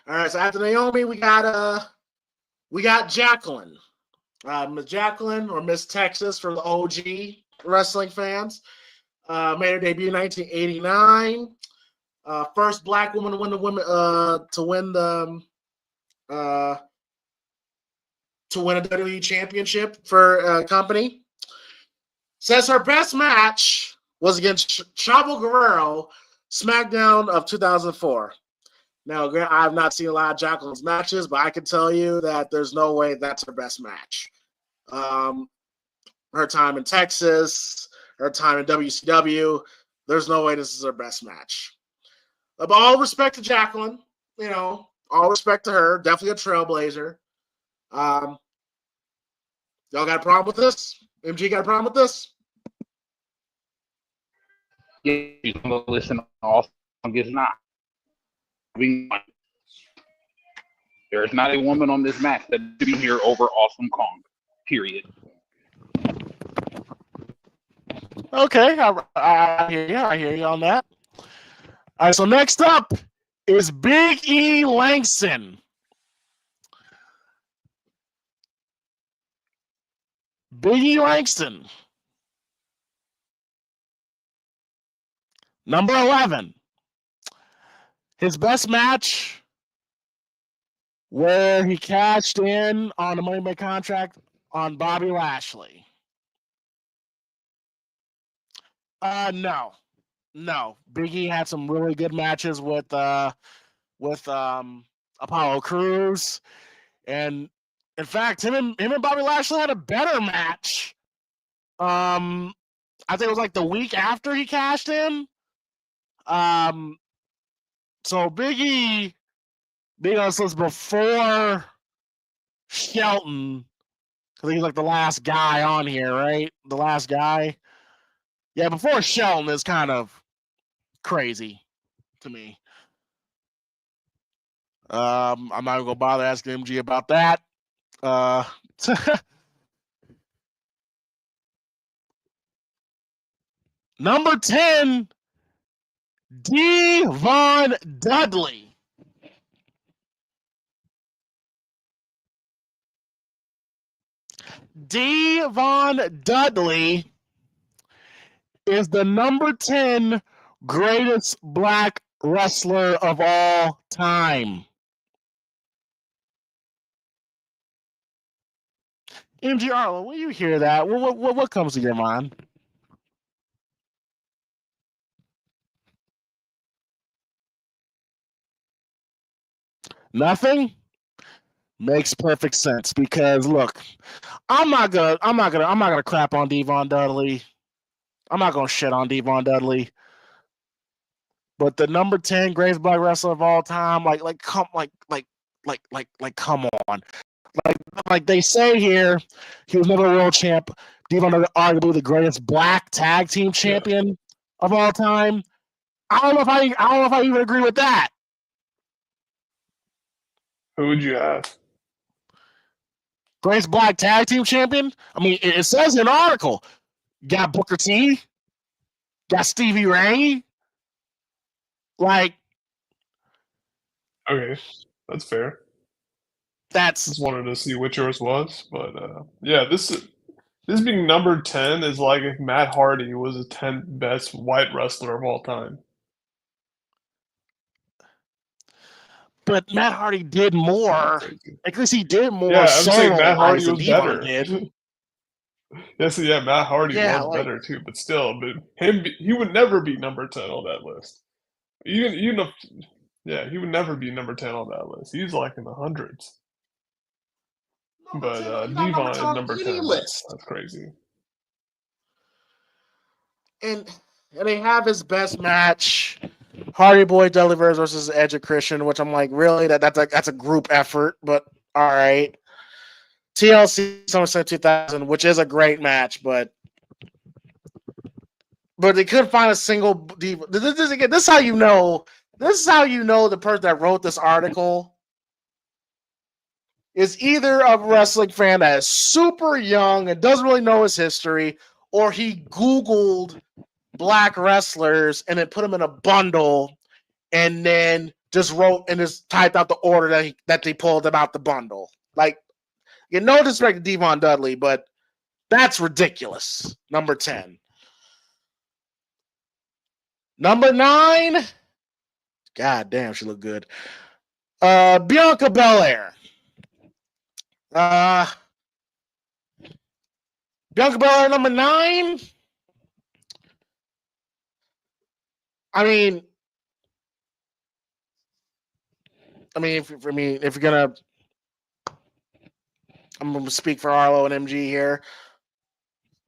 All right, so after Naomi, we got Jacqueline. Miss Jacqueline, or Miss Texas for the OG wrestling fans. Made her debut in 1989. First black woman to win a WWE championship for a company. Says her best match was against Chavo Guerrero, SmackDown of 2004. Now, I have not seen a lot of Jacqueline's matches, but I can tell you that there's no way that's her best match. Her time in Texas, her time in WCW, there's no way this is her best match. But all respect to Jacqueline, all respect to her. Definitely a trailblazer. Y'all got a problem with this? MG got a problem with this? Yeah, she's going to listen to Awesome Kong is not. There is not a woman on this match that should be here over Awesome Kong. Period. Okay, I hear you. I hear you on that. All right, so next up is Big E Langston. Big E Langston. Number 11. His best match where he cashed in on a Money Bank contract on Bobby Lashley. No. Big E had some really good matches with Apollo Crews, and in fact, him and Bobby Lashley had a better match. I think it was like the week after he cashed in. So Big E, this was before Shelton. I think he's like the last guy on here, right? The last guy. Yeah, before Shelton is kind of crazy to me. I'm not going to bother asking MG about that. Number 10, Devon Dudley. Devon Dudley is the number 10 greatest black wrestler of all time. MG Arlo, when you hear that, what comes to your mind? Nothing? Makes perfect sense because look, I'm not gonna crap on Devon Dudley. I'm not gonna shit on Devon Dudley. But the number 10 greatest black wrestler of all time, like come on. Like they say here, he was never a world champ. Devon, arguably the greatest black tag team champion of all time. I don't know if I even agree with that. Who would you have? Greatest black tag team champion? I mean, it says in the article. Got Booker T. Got Stevie Ray. Like, Okay, that's fair. That's Just wanted to see what yours was, but yeah, this being number 10 is like if Matt Hardy was the 10th best white wrestler of all time. But Matt Hardy did more. At least he did more. Yeah, I'm saying Matt Hardy than was Devon better. did. Yes, yeah, Matt Hardy was better too, but still, he would never be number 10 on that list. Even if, yeah, he would never be number 10 on that list. He's like in the hundreds. But Devon is number 10. That's crazy. And they have his best match, Hardy Boy Dudley versus Edge of Christian, which I'm like, really? That's a group effort, but all right. TLC SummerSlam 2000, which is a great match, but they couldn't find a single diva. This is how you know. This is how you know the person that wrote this article is either a wrestling fan that is super young and doesn't really know his history, or he Googled black wrestlers and then put them in a bundle and then just wrote and just typed out the order that they pulled them out the bundle. Like, no disrespect to Devon Dudley, but that's ridiculous. Number 10. Number 9. God damn, she looked good. Bianca Belair. Bianca Belair, number 9. I mean, if you're gonna, I'm gonna speak for Arlo and MG here.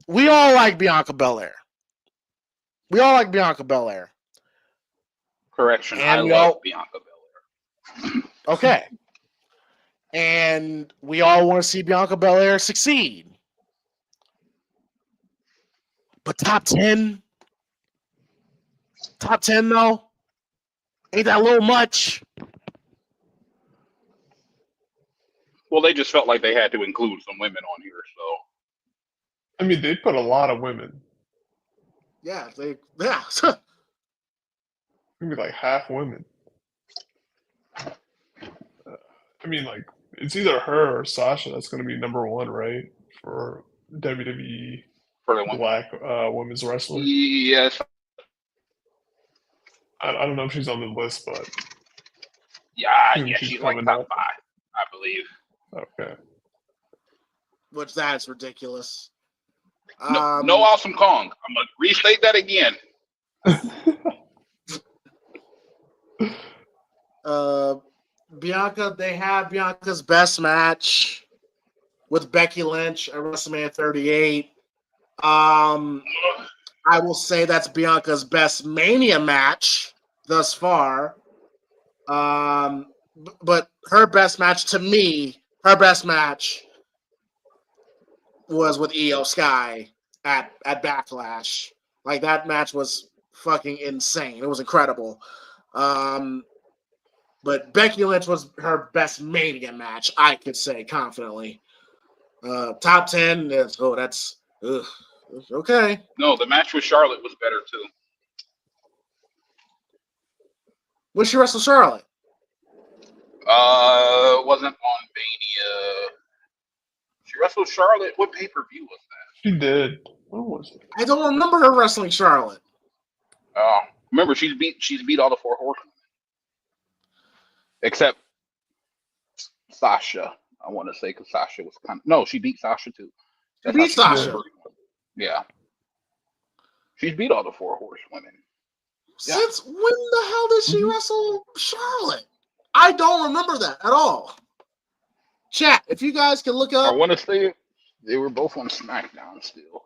We all like Bianca Belair. Correction, And I love Bianca Belair. Okay. And we all want to see Bianca Belair succeed. But top 10 though? Ain't that a little much? Well, they just felt like they had to include some women on here, so. I mean, they put a lot of women. Yeah. Maybe like half women. I mean, like, it's either her or Sasha that's going to be number 1, right? For WWE black women's wrestler. Yes. I don't know if she's on the list, but yeah, she's like top 5, I believe. Okay. Which that's ridiculous. No Awesome Kong. I'm gonna restate that again. Bianca, they have Bianca's best match with Becky Lynch at WrestleMania 38. I will say that's Bianca's best Mania match thus far. But her best match, to me, was with Io Sky at Backlash. Like, that match was fucking insane. It was incredible. But Becky Lynch was her best Mania match, I could say confidently. Top 10 is that's okay. No, the match with Charlotte was better too. When she wrestled Charlotte? Wasn't on Mania. She wrestled Charlotte. What pay-per-view was that? She did. What was it? I don't remember her wrestling Charlotte. Remember, she's beat all the 4 horsemen. Except Sasha, I want to say, because Sasha was she beat Sasha too. She beat Sasha. Yeah. She's beat all the 4 horsewomen. Since when the hell did she wrestle Charlotte? I don't remember that at all. Chat, if you guys can look up. I want to say they were both on SmackDown still.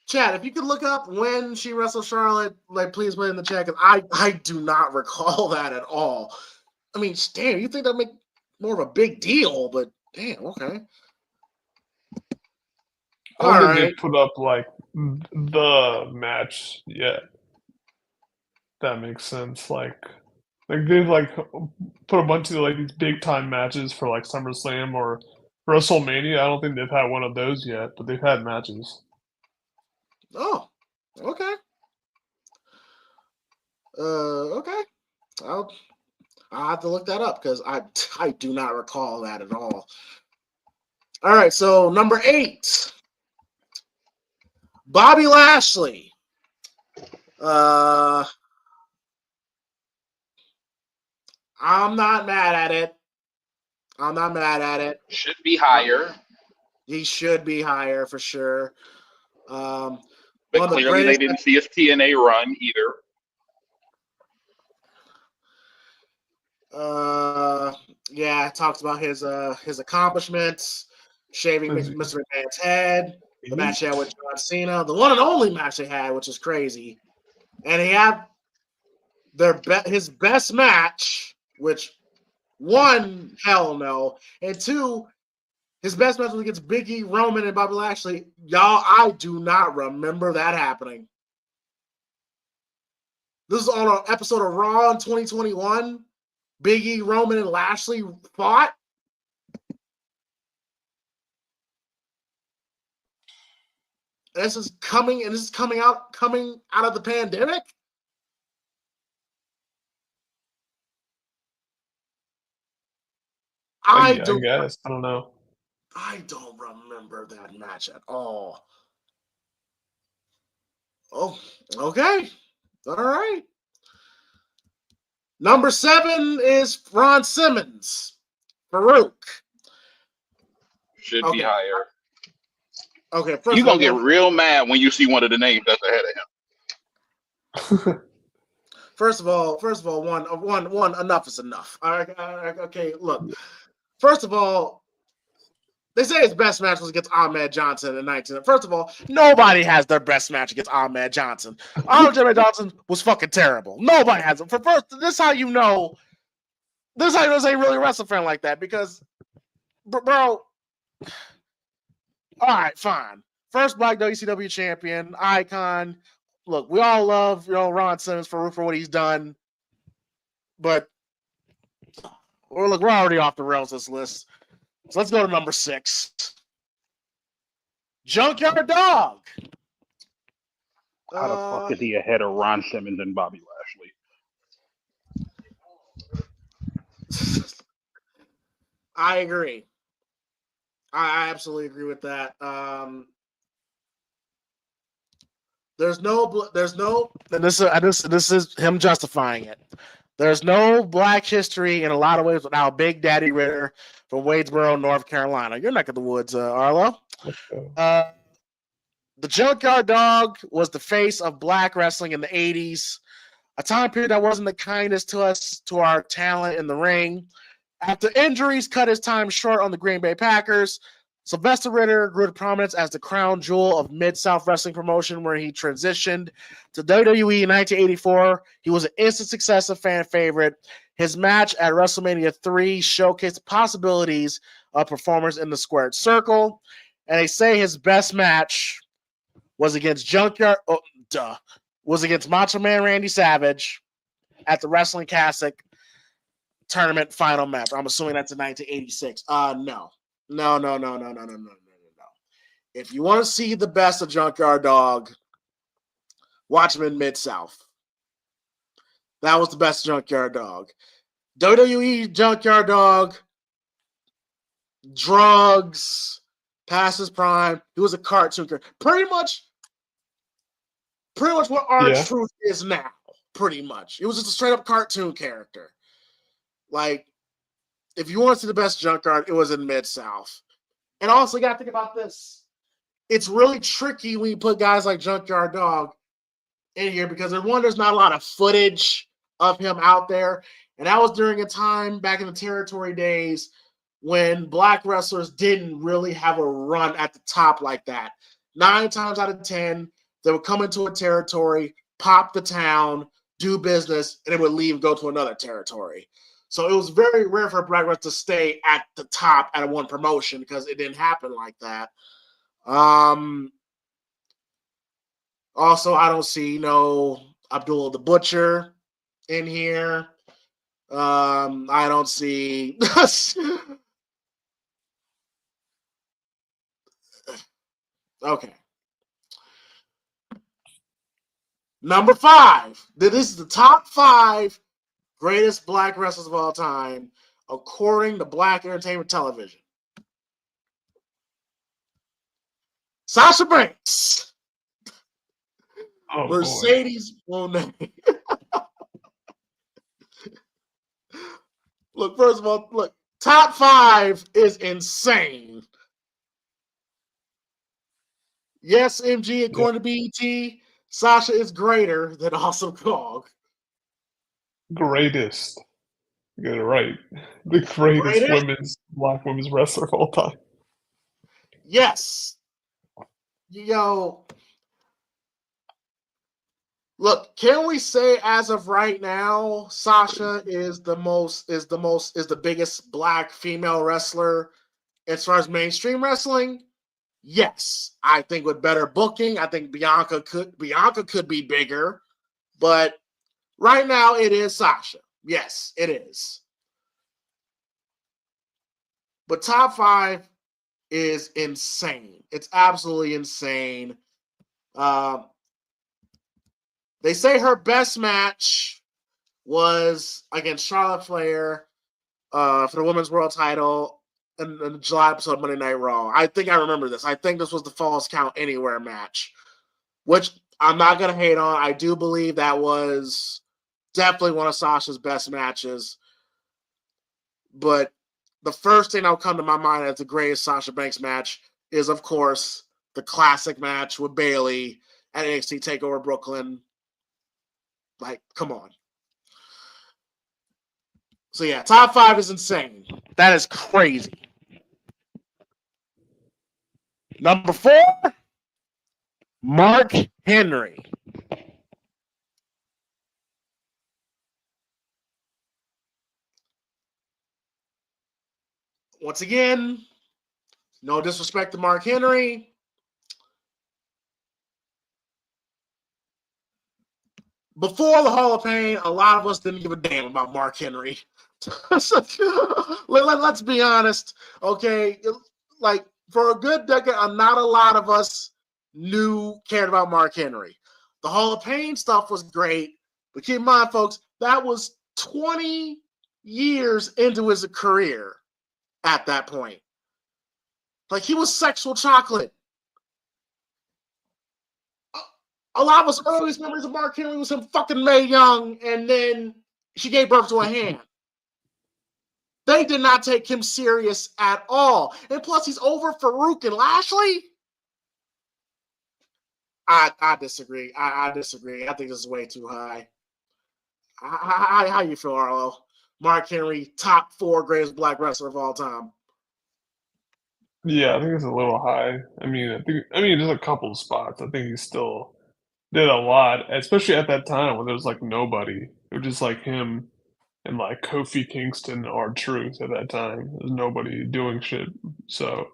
Chat, if you could look up when she wrestled Charlotte, like, please put it in the chat, because I do not recall that at all. I mean, damn, you think that make more of a big deal, but damn, okay. I don't think they put up like the match yet. That makes sense. Like they've like put a bunch of like these big time matches for like SummerSlam or WrestleMania. I don't think they've had one of those yet, but they've had matches. Oh, okay. Okay. I'll have to look that up because I do not recall that at all. All right, so number 8, Bobby Lashley. I'm not mad at it. I'm not mad at it. Should be higher. He should be higher for sure. But clearly they didn't see his TNA run either. Yeah, talks about his accomplishments, shaving Mr. McMahon's head, the match he had with John Cena, the one and only match they had, which is crazy. And he had his best match, which 1, hell no, and 2, his best match was against Big E, Roman, and Bobby Lashley. Y'all, I do not remember that happening. This is on an episode of Raw in 2021. Big E, Roman, and Lashley fought. This is coming out of the pandemic. I guess. I don't know. I don't remember that match at all. Oh, okay. All right. Number 7 is Ron Simmons. Farouk. Should be higher. Okay. You're going to get real mad when you see one of the names that's ahead of him. First of all, one, enough is enough. All right, okay, look. First of all, they say his best match was against Ahmed Johnson in 19. First of all, nobody has their best match against Ahmed Johnson. Ahmed Johnson was fucking terrible. Nobody has it. This is how you know. This is how you know they really wrestle fan like that because, bro. All right, fine. First black WCW champion, icon. Look, we all love Ron Simmons for what he's done, but we're already off the rails this list. So let's go to number 6. Junkyard Dog. How the fuck is he ahead of Ron Simmons and Bobby Lashley? I agree. I absolutely agree with that. There's no, and this is him justifying it. There's no black history in a lot of ways without Big Daddy Ritter from Wadesboro, North Carolina. Your neck of the woods, Arlo. The Junkyard Dog was the face of black wrestling in the 80s, a time period that wasn't the kindest to our talent in the ring. After injuries cut his time short on the Green Bay Packers, Sylvester Ritter grew to prominence as the crown jewel of Mid-South Wrestling promotion, where he transitioned to WWE in 1984. He was an instant success and fan favorite. His match at WrestleMania 3 showcased the possibilities of performers in the squared circle. And they say his best match was against was against Macho Man Randy Savage at the Wrestling Classic tournament final match. I'm assuming that's in 1986. No. If you want to see the best of Junkyard Dog, watch him in Mid-South. That was the best Junkyard Dog. WWE Junkyard Dog, drugs, past his prime. He was a cartoon character. Pretty much what R-Truth is now. Pretty much. It was just a straight up cartoon character. Like, if you want to see the best Junkyard, it was in Mid-South. And also, you got to think about this. It's really tricky when you put guys like Junkyard Dog in here because, there's not a lot of footage of him out there. And that was during a time back in the territory days when black wrestlers didn't really have a run at the top like that. 9 times out of 10, they would come into a territory, pop the town, do business, and it would leave and go to another territory. So it was very rare for black wrestlers to stay at the top at one promotion because it didn't happen like that. Also, I don't see Abdullah the Butcher in here. I don't see. Okay. Number 5. This is the top 5 greatest black wrestlers of all time, according to Black Entertainment Television. Sasha Banks. Oh, Mercedes Moné. Look, first of all, top 5 is insane. Yes, MG, according to BET, Sasha is greater than Awesome Kong. Greatest. Get it right. The greatest black women's wrestler of all time. Yes. Yo. Look, can we say as of right now, Sasha is the biggest black female wrestler as far as mainstream wrestling? Yes. I think with better booking, I think Bianca could be bigger, but right now it is Sasha. Yes, it is. But top 5 is insane. It's absolutely insane. They say her best match was against Charlotte Flair for the Women's World Title in the July episode of Monday Night Raw. I think I remember this. I think this was the Falls Count Anywhere match, which I'm not going to hate on. I do believe that was definitely one of Sasha's best matches. But the first thing that'll come to my mind as the greatest Sasha Banks match is, of course, the classic match with Bayley at NXT TakeOver Brooklyn. Like, come on. So yeah, top 5 is insane. That is crazy. Number 4, Mark Henry. Once again, no disrespect to Mark Henry. Before the Hall of Fame, a lot of us didn't give a damn about Mark Henry. Let's be honest, okay? Like, for a good decade, not a lot of us cared about Mark Henry. The Hall of Fame stuff was great, but keep in mind, folks, that was 20 years into his career at that point. Like, he was sexual chocolate. A lot of us earliest memories of Mark Henry was him fucking Mae Young, and then she gave birth to a hand. They did not take him serious at all. And plus, he's over Farouk and Lashley. I disagree. I disagree. I think this is way too high. How you feel, Arlo? Mark Henry, top 4 greatest black wrestler of all time. Yeah, I think it's a little high. I mean, there's a couple of spots. I think he still did a lot, especially at that time when there was like nobody. It was just like him and like Kofi Kingston or R-Truth at that time. There's nobody doing shit. So,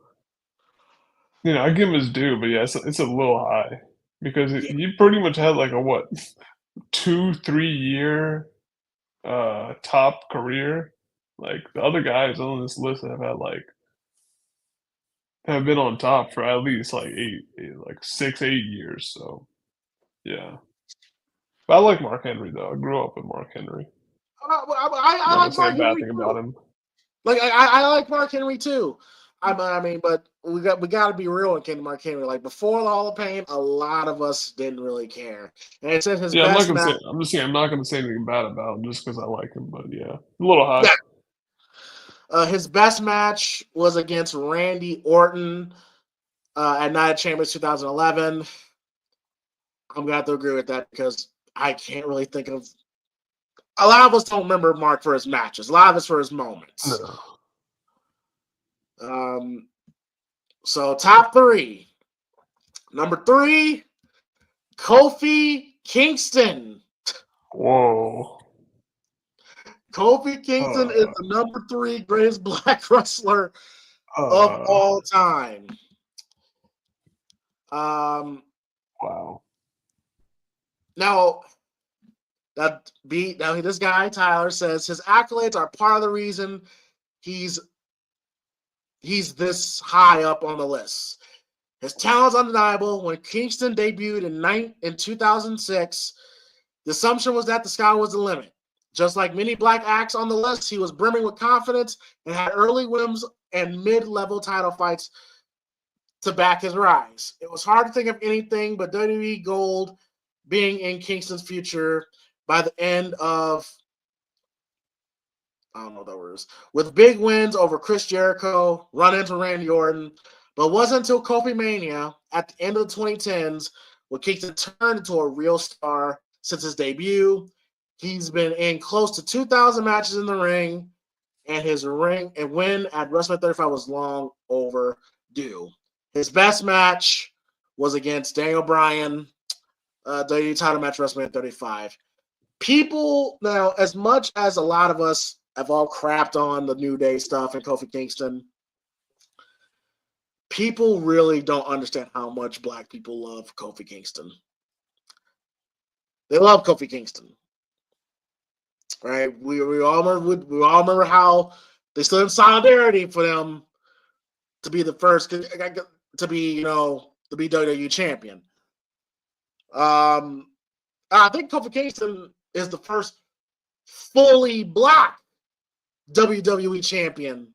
I give him his due, but yeah, it's a little high because he pretty much had like a 2-3 year top career. Like the other guys on this list have been on top for at least like 6-8 years. So yeah, but I like Mark Henry though. I grew up with Mark Henry. I like Mark Henry about him. Like I like Mark Henry too. I mean, but we got to be real when Mark Henry. Like before the Hall of Fame, a lot of us didn't really care. And it said his best match. I'm just saying I'm not gonna say anything bad about him just because I like him. But yeah, a little high. Yeah. His best match was against Randy Orton at Night of Champions 2011. I'm gonna have to agree with that because I can't really think of. A lot of us don't remember Mark for his matches. A lot of us for his moments. No. So top 3. Number 3, Kofi Kingston. Whoa. Kofi Kingston is the number 3 greatest black wrestler of all time. Wow. Now this guy Tyler says his accolades are part of the reason he's this high up on the list. His talent's undeniable. When Kingston debuted in 2006, the assumption was that the sky was the limit. Just like many black acts on the list, he was brimming with confidence and had early wins and mid-level title fights to back his rise. It was hard to think of anything but WWE Gold being in Kingston's future by the end of, I don't know what that word is, with big wins over Chris Jericho, run into Randy Orton, but it wasn't until Kofi Mania at the end of the 2010s when Kingston turned into a real star since his debut. He's been in close to 2,000 matches in the ring, and his win at WrestleMania 35 was long overdue. His best match was against Daniel Bryan, WWE title match WrestleMania 35. People, now, as much as a lot of us have all crapped on the New Day stuff and Kofi Kingston, people really don't understand how much black people love Kofi Kingston. They love Kofi Kingston. Right? We all remember how they stood in solidarity for them to be the first to be WWE champion. I think Kofi Kingston is the first fully black WWE champion.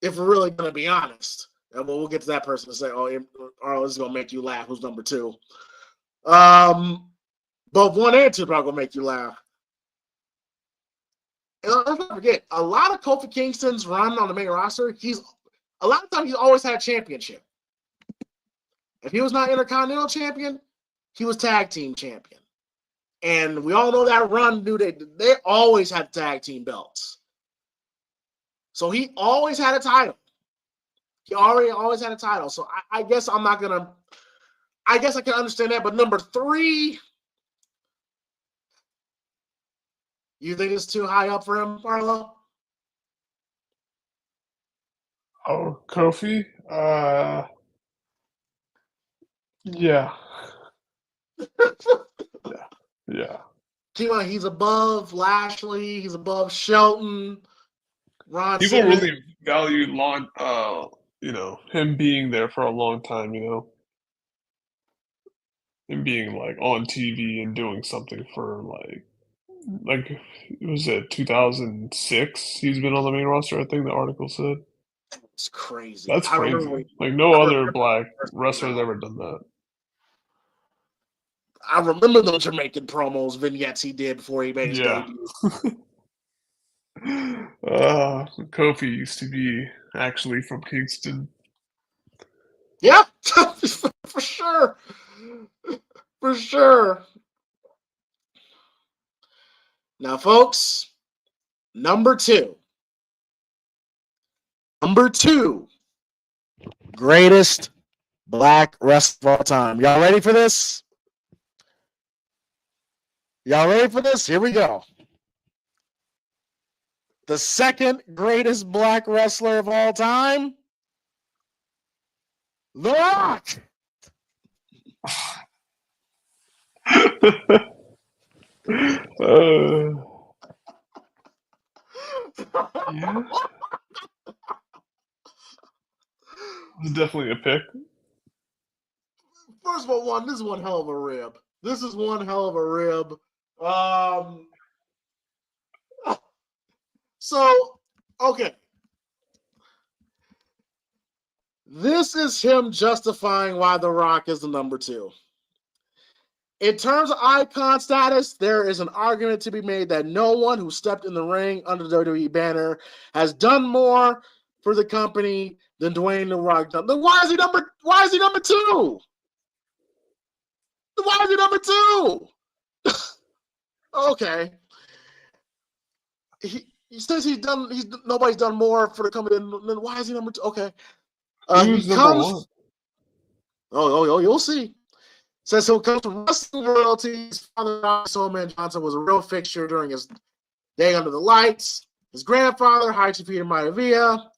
If we're really going to be honest, and we'll get to that person and say, "Oh, this is going to make you laugh." Who's number 2? But 1 and 2 probably going to make you laugh. And let's not forget, a lot of Kofi Kingston's run on the main roster, a lot of times he's always had a championship. If he was not Intercontinental champion, he was tag team champion. And we all know that run, they always had tag team belts. So he always had a title. He always had a title. So I guess I can understand that. But number 3, you think it's too high up for him, Marlo? Oh, Kofi? Yeah. Yeah. He's above Lashley. He's above Shelton. Ron People Simmons. really value him being there for a long time, him being like on TV and doing something for like was it 2006? He's been on the main roster, I think the article said. It's crazy. That's crazy. Like no other black wrestler's ever done that. I remember those Jamaican promos, vignettes he did before he made his debut. Kofi used to be actually from Kingston. Yeah, for sure. For sure. Now, folks, number 2. Number 2. Greatest black wrestler of all time. Y'all ready for this? Here we go. The second greatest black wrestler of all time, The Rock. Yeah. It's definitely a pick. First of all, this is one hell of a rib. So, okay. This is him justifying why The Rock is the number 2. In terms of icon status, there is an argument to be made that no one who stepped in the ring under the WWE banner has done more for the company than Dwayne The Rock done. Then why is he number 2? Why is he number 2? Okay. He says nobody's done more for the company than why is he number 2? Okay. Who's number 1? Oh, you'll see. Says he'll come from wrestling royalties. Father Soulman Johnson was a real fixture during his Day Under the Lights, his grandfather, High Chief Peter Maivia,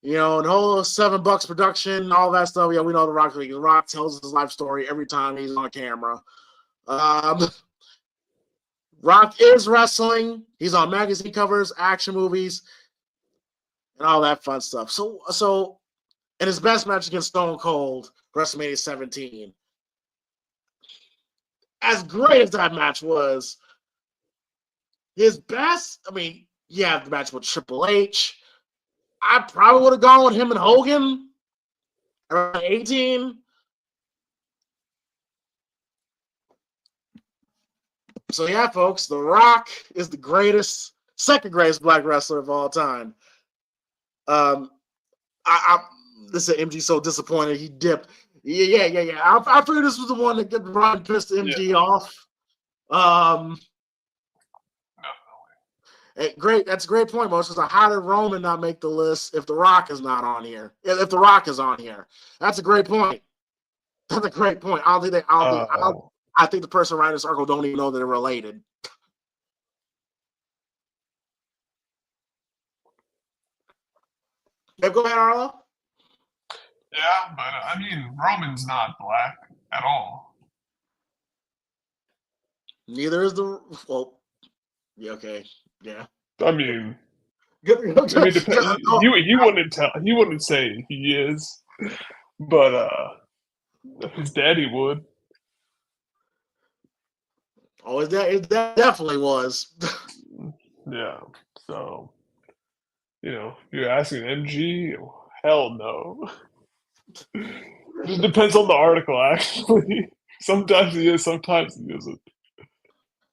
you know, the whole $7 production, all that stuff. Yeah, we know The Rock. The Rock tells his life story every time he's on camera. Rock is wrestling. He's on magazine covers, action movies, and all that fun stuff. So, in his best match against Stone Cold, WrestleMania 17, as great as that match was, his best, I mean, yeah, the match with Triple H. I probably would have gone with him and Hogan around 18. So yeah, folks, The Rock is the second greatest black wrestler of all time. This is MG so disappointed he dipped. Yeah. I figured this was the one that Ron pissed MG off. Great, that's a great point, Moses. How did Roman not make the list if The Rock is not on here? If The Rock is on here, that's a great point. That's a great point. I think the person writing this article don't even know that they're related. Yeah, go ahead, Arlo. Yeah, but I mean, Roman's not black at all. Neither is yeah, okay, yeah. I mean, he wouldn't say he is, but his daddy would. Oh, it definitely was. Yeah, so you're asking MG? Hell no. It depends on the article, actually. Sometimes he is, sometimes he isn't.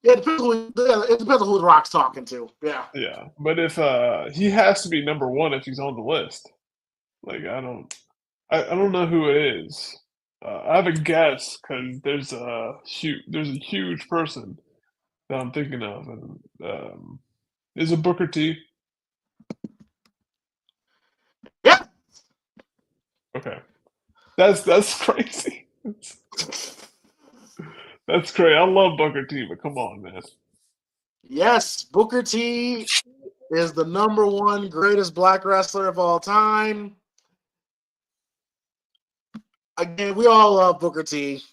Yeah, it depends on who The Rock's talking to. Yeah. Yeah, but if he has to be number one if he's on the list. Like I don't know who it is. I have a guess because there's a huge person that I'm thinking of, and is it Booker T? Yeah. Okay, that's crazy. That's crazy. I love Booker T, but come on, man. Yes, Booker T is the number one greatest black wrestler of all time. Again, we all love Booker T,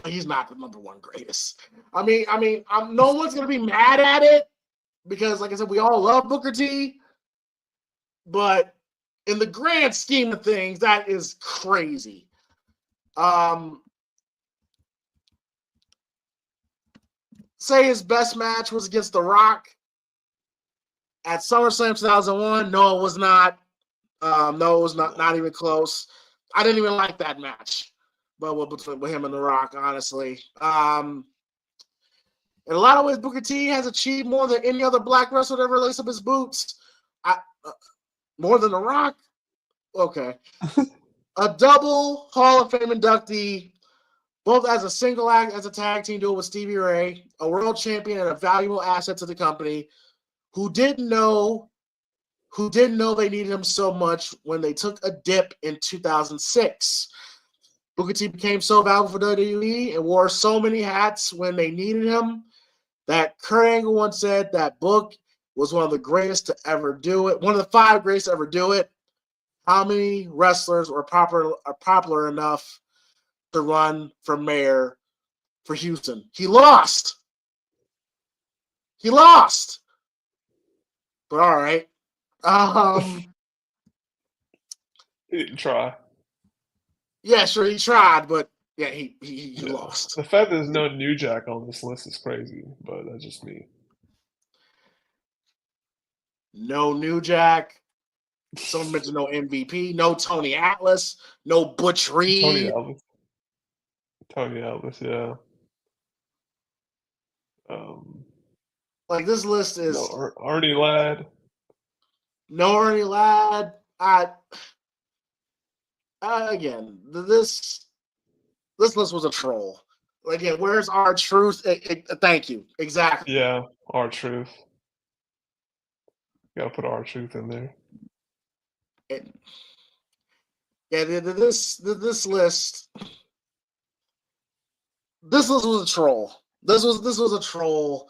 but he's not the number one greatest. I mean, no one's gonna be mad at it because, like I said, we all love Booker T, but in the grand scheme of things, that is crazy. Say his best match was against The Rock at SummerSlam 2001. No, it was not. No, it was not even close. I didn't even like that match, but with him and The Rock, honestly. In a lot of ways, Booker T has achieved more than any other black wrestler to ever lace up his boots. More than The Rock? Okay. A double Hall of Fame inductee, both as a single act, as a tag team duo with Stevie Ray, a world champion and a valuable asset to the company, who didn't know they needed him so much when they took a dip in 2006. Booker T became so valuable for WWE and wore so many hats when they needed him that Kurt Angle once said that Book was one of the greatest to ever do it, one of the 5 greatest to ever do it. How many wrestlers are popular enough to run for mayor for Houston? He lost. But all right. He didn't try. Yeah, sure, he tried, but yeah, he lost. The fact that there's no New Jack on this list is crazy, but that's just me. No New Jack. Someone mentioned no MVP, no Tony Atlas, no Butch Reed. Tony Atlas, yeah. Like this list is no Arnie Ladd. No Ernie Ladd. Again, this list was a troll. Again, where's our truth? Thank you. Exactly. Yeah, R-Truth. Gotta put R-Truth in there. This list was a troll. This was a troll.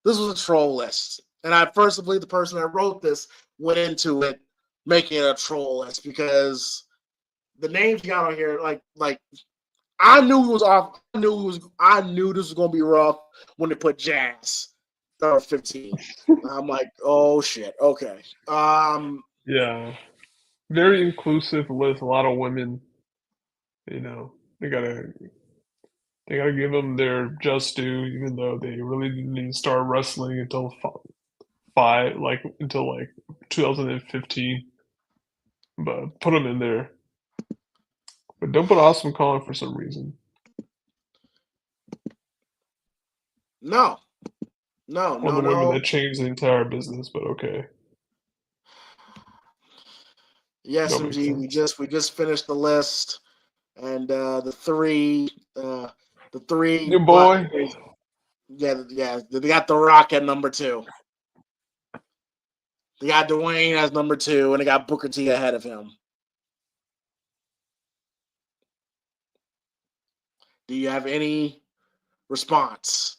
This was a troll list, and I first believe the person that wrote this went into it making it a troll list because the names he got on here, like I knew it was off. I knew this was gonna be rough when they put Jazz 15. I'm like, oh shit, okay. Yeah. Very inclusive list, a lot of women. You know, they gotta give them their just due, even though they really didn't even start wrestling until until 2015. But put them in there. But don't put Awesome Kong for some reason. No. One of the women that changed the entire business, but okay. Yes, Don't make MG. We just finished the list, and the three Your boy. yeah. They got The Rock at number 2. They got Dwayne as number 2, and they got Booker T ahead of him. Do you have any response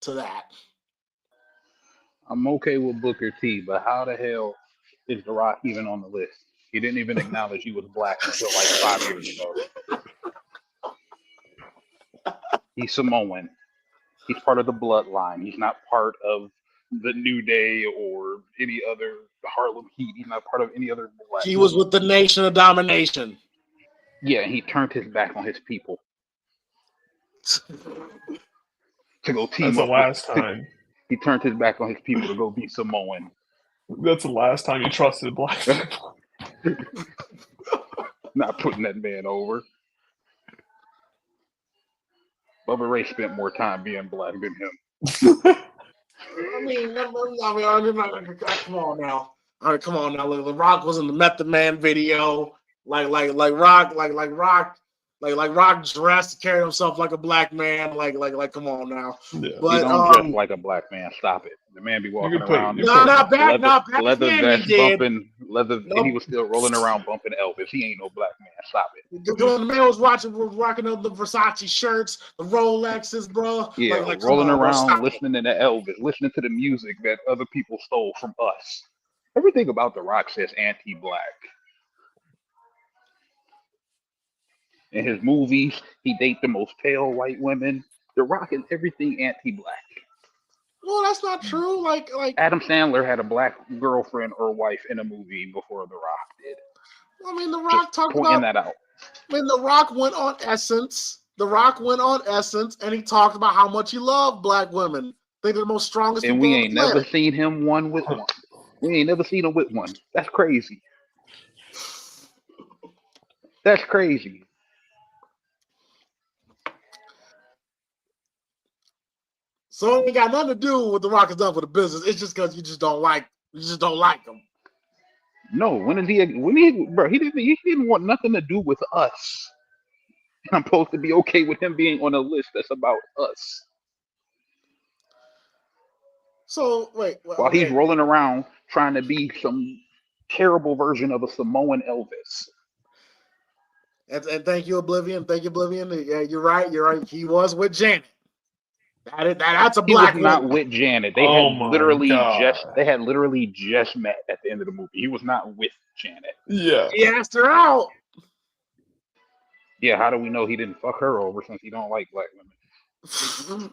to that? I'm okay with Booker T, but how the hell is The Rock even on the list? He didn't even acknowledge he was black until like 5 years ago. He's Samoan. He's part of the bloodline. He's not part of the New Day or any other Harlem Heat. He's not part of any other black. He was with the Nation of Domination. Yeah, he turned his back on his people to go team That's the up. last time. He turned his back on his people to go be Samoan. That's the last time he trusted black people. Not putting that man over. Bubba Ray spent more time being black than him. I mean, come on now. All right, come on now. Look, The Rock was in the Method Man video. Like Rock dressed, carried himself like a black man. Like, come on now. Yeah. But He don't dress like a black man. Stop it. The man be walking around. Leather vest bumping leather, and he was still rolling around bumping Elvis. He ain't no black man. Stop it. The man was rocking up the Versace shirts, the Rolexes, bro. Yeah, rolling around, listening to the Elvis, listening to the music that other people stole from us. Everything about The Rock says anti-black. In his movies, he dates the most pale white women. The Rock is everything anti-black. Well, that's not true. Like Adam Sandler had a black girlfriend or wife in a movie before The Rock did. I mean, The Rock Just talked pointing about that out. I mean, The Rock went on Essence. And he talked about how much he loved black women. They're the most strongest And people we on ain't the planet. never seen him with one. We ain't never seen him with one. That's crazy. That's crazy. So it ain't got nothing to do with what The Rock has done for the business. It's just because you just don't like him. No, he didn't want nothing to do with us. And I'm supposed to be okay with him being on a list that's about us. So while he's rolling around trying to be some terrible version of a Samoan Elvis. And thank you, Oblivion. Yeah, you're right. He was with Janet. That's a black woman. He was not woman. with Janet. They had literally just met at the end of the movie. He was not with Janet. Yeah. He asked her out. Yeah, how do we know he didn't fuck her over since he don't like black women?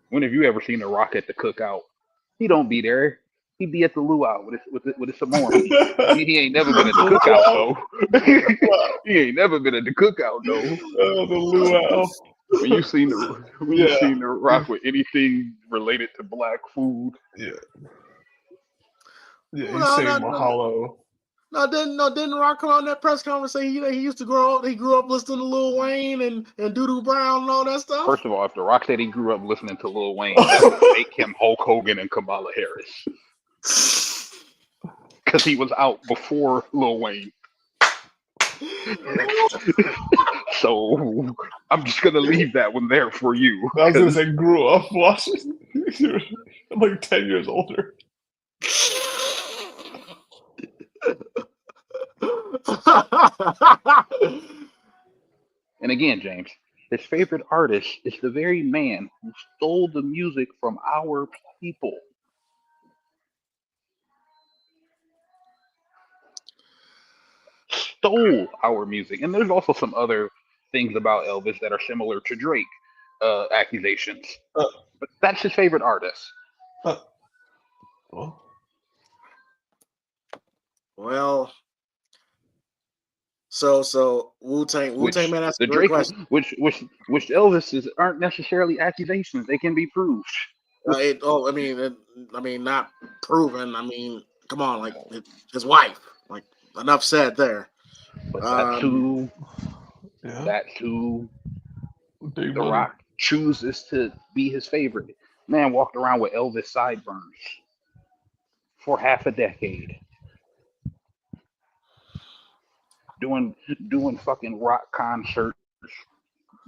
When have you ever seen The Rock at the cookout? He don't be there. He be at the luau with his Samoan. He ain't never been at the cookout though. He ain't never been at the cookout though. Oh, the luau. When you seen the Rock with anything related to black food? Yeah. Yeah, he's saying mahalo. No, didn't Rock come out in that press conference say he used to he grew up listening to Lil Wayne and Doo-Doo Brown and all that stuff? First of all, if The Rock said he grew up listening to Lil Wayne, that would make him Hulk Hogan and Kamala Harris. Because he was out before Lil Wayne. So I'm just gonna leave that one there for you. I was gonna say grew up watching. I'm like 10 years older. And again, James, His favorite artist is the very man who stole the music from our people. Stole our music. And there's also some other things about Elvis that are similar to Drake accusations. Uh, But that's his favorite artist. well, Well, so Wu-Tang Which Man, that's a the great Drake, question. which Elvis's aren't necessarily accusations; they can be proved. I mean, not proven. I mean, come on, like his wife. Like enough said there. But Um, yeah, that's who big The money. Rock chooses to be his favorite. Man walked around with Elvis sideburns for half a decade, doing doing fucking rock concerts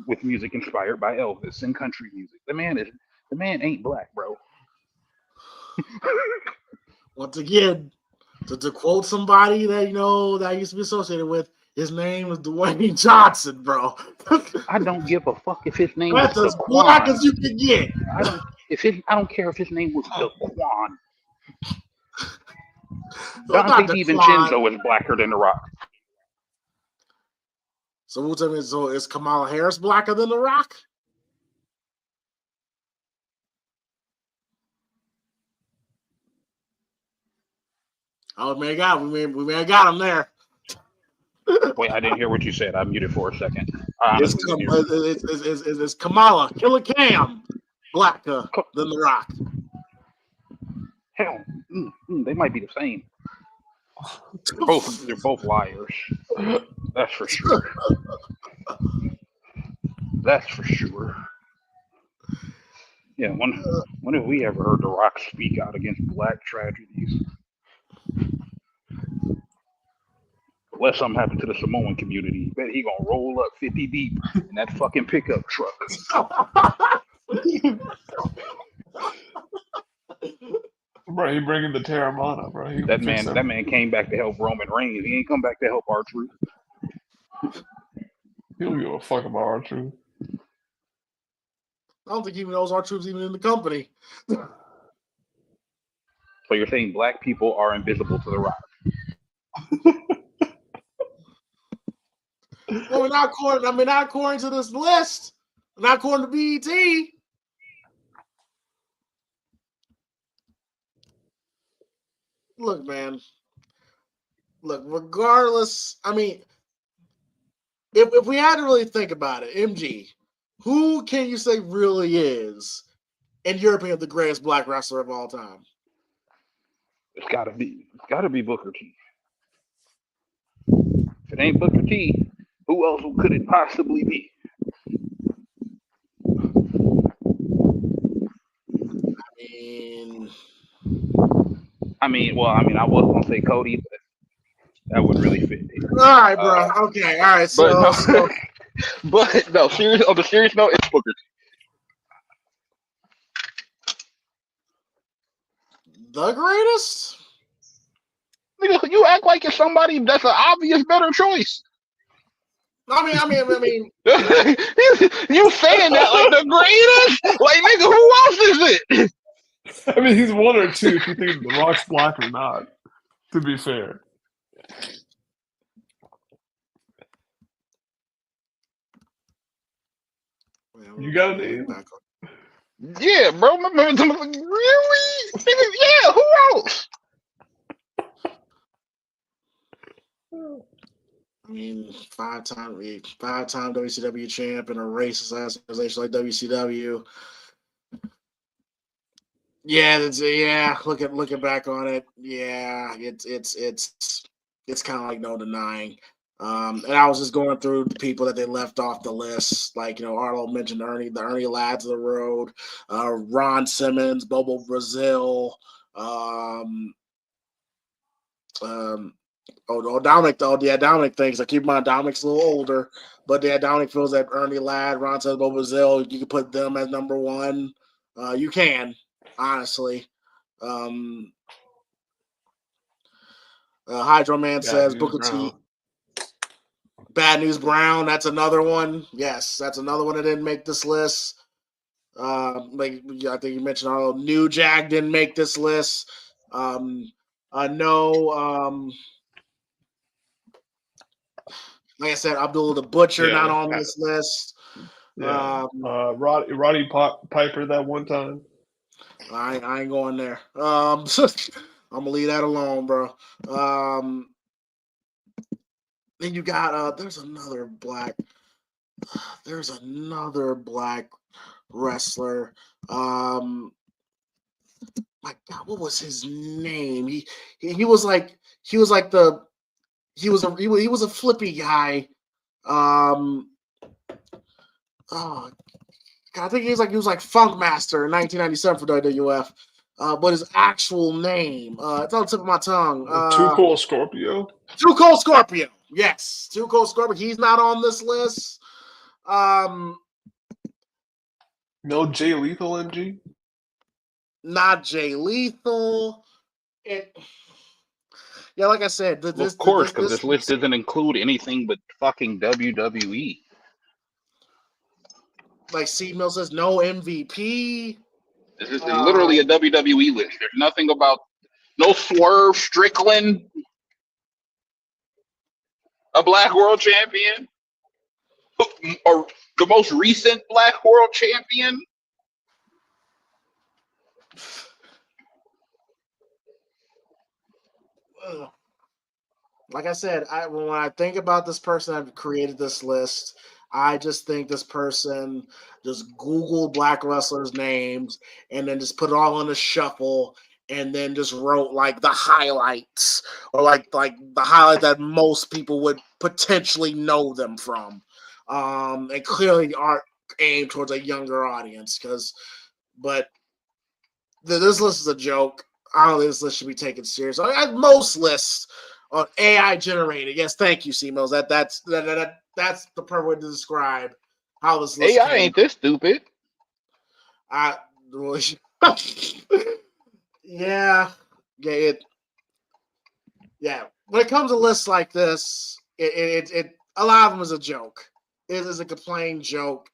with music inspired by Elvis and country music. The man ain't black, bro. once again, to quote somebody that that I used to be associated with, his name is Dwayne Johnson, bro. I don't give a fuck if his name was That's as black Daquan. as you can get. I don't care if his name was Daquan. So Dante not Daquan. DiVincenzo is blacker than The Rock. So who tell me? So is Kamala Harris blacker than The Rock? Oh, we may have got him there. Wait, I didn't hear what you said. I muted for a second. It's Kamala Killer Cam blacker than The Rock? Hell, they might be the same. They're both liars. That's for sure. That's for sure. Yeah, when have we ever heard The Rock speak out against black tragedies? Unless something happened to the Samoan community, bet he gonna roll up 50 deep in that fucking pickup truck. Bro, he bringing the Terramana, bro. He That man came back to help Roman Reigns. He ain't come back to help R-Truth. He don't give a fuck about our truth. I don't think even knows R-Truth's even in the company. So you're saying black people are invisible to The Rock? Well, not according to this list. Not according to BET. Look, man. Look, regardless, I mean, if we had to really think about it, MG, who can you say really is, in your opinion, the greatest black wrestler of all time? It's gotta be Booker T. If it ain't Booker T, who else could it possibly be? I was gonna say Cody, but that wouldn't really fit here. All right, bro. Okay, all right. But no, on the serious note, it's Booker T. The greatest? Nigga, you act like it's somebody that's an obvious better choice. I mean. You saying that like the greatest? Like, nigga, who else is it? I mean, he's one or two if you think The Rock's black or not, to be fair. You got a name? Yeah, bro. Really? Yeah, who else? I mean, five-time WCW champ in a racist organization like WCW. Yeah. Looking back on it, yeah, it's kind of like no denying. And I was just going through the people that they left off the list, like Arlo mentioned the Ernie Lads of the Road, Ron Simmons, Bobo Brazil, Dominic though, yeah, Dominic thinks. I keep in mind Dominic's a little older, but yeah, Dominic feels that Ernie Ladd, Ron Simmons, Bobo Brazil, you can put them as number one. You can, honestly. Hydro Man says Booker T. Bad News Brown, that's another one. Yes, that's another one that didn't make this list. Like I think you mentioned, New Jag didn't make this list. No. Like I said, Abdullah the Butcher not on this list. Yeah. Roddy Piper that one time. I ain't going there. I'm gonna leave that alone, bro. Then you got there's another black wrestler. My God, what was his name? He was a flippy guy. Oh, God, I think he was like Funk Master in 1997 for WWF. But his actual name, it's on the tip of my tongue. Too Cold Scorpio. Too Cold Scorpio. Yes, Too Cold Scorpio. He's not on this list. No Jay Lethal, MG. Not Jay Lethal. Yeah, like I said, of course, because this list doesn't include anything but fucking WWE. Like C Mill says, no MVP. This is literally a WWE list. There's nothing about no Swerve Strickland, a Black World Champion, or the most recent Black World Champion. Like I said, when I think about this person that created this list, I just think this person just Googled black wrestlers' names and then just put it all on a shuffle and then just wrote like the highlights or like the highlight that most people would potentially know them from. And clearly are aimed towards a younger audience but this list is a joke. I don't think this list should be taken serious. Most lists on AI generated. Yes, thank you, C-Mills. That's the perfect way to describe how this list AI ain't this stupid. Yeah. When it comes to lists like this, it a lot of them is a joke. It is a plain joke,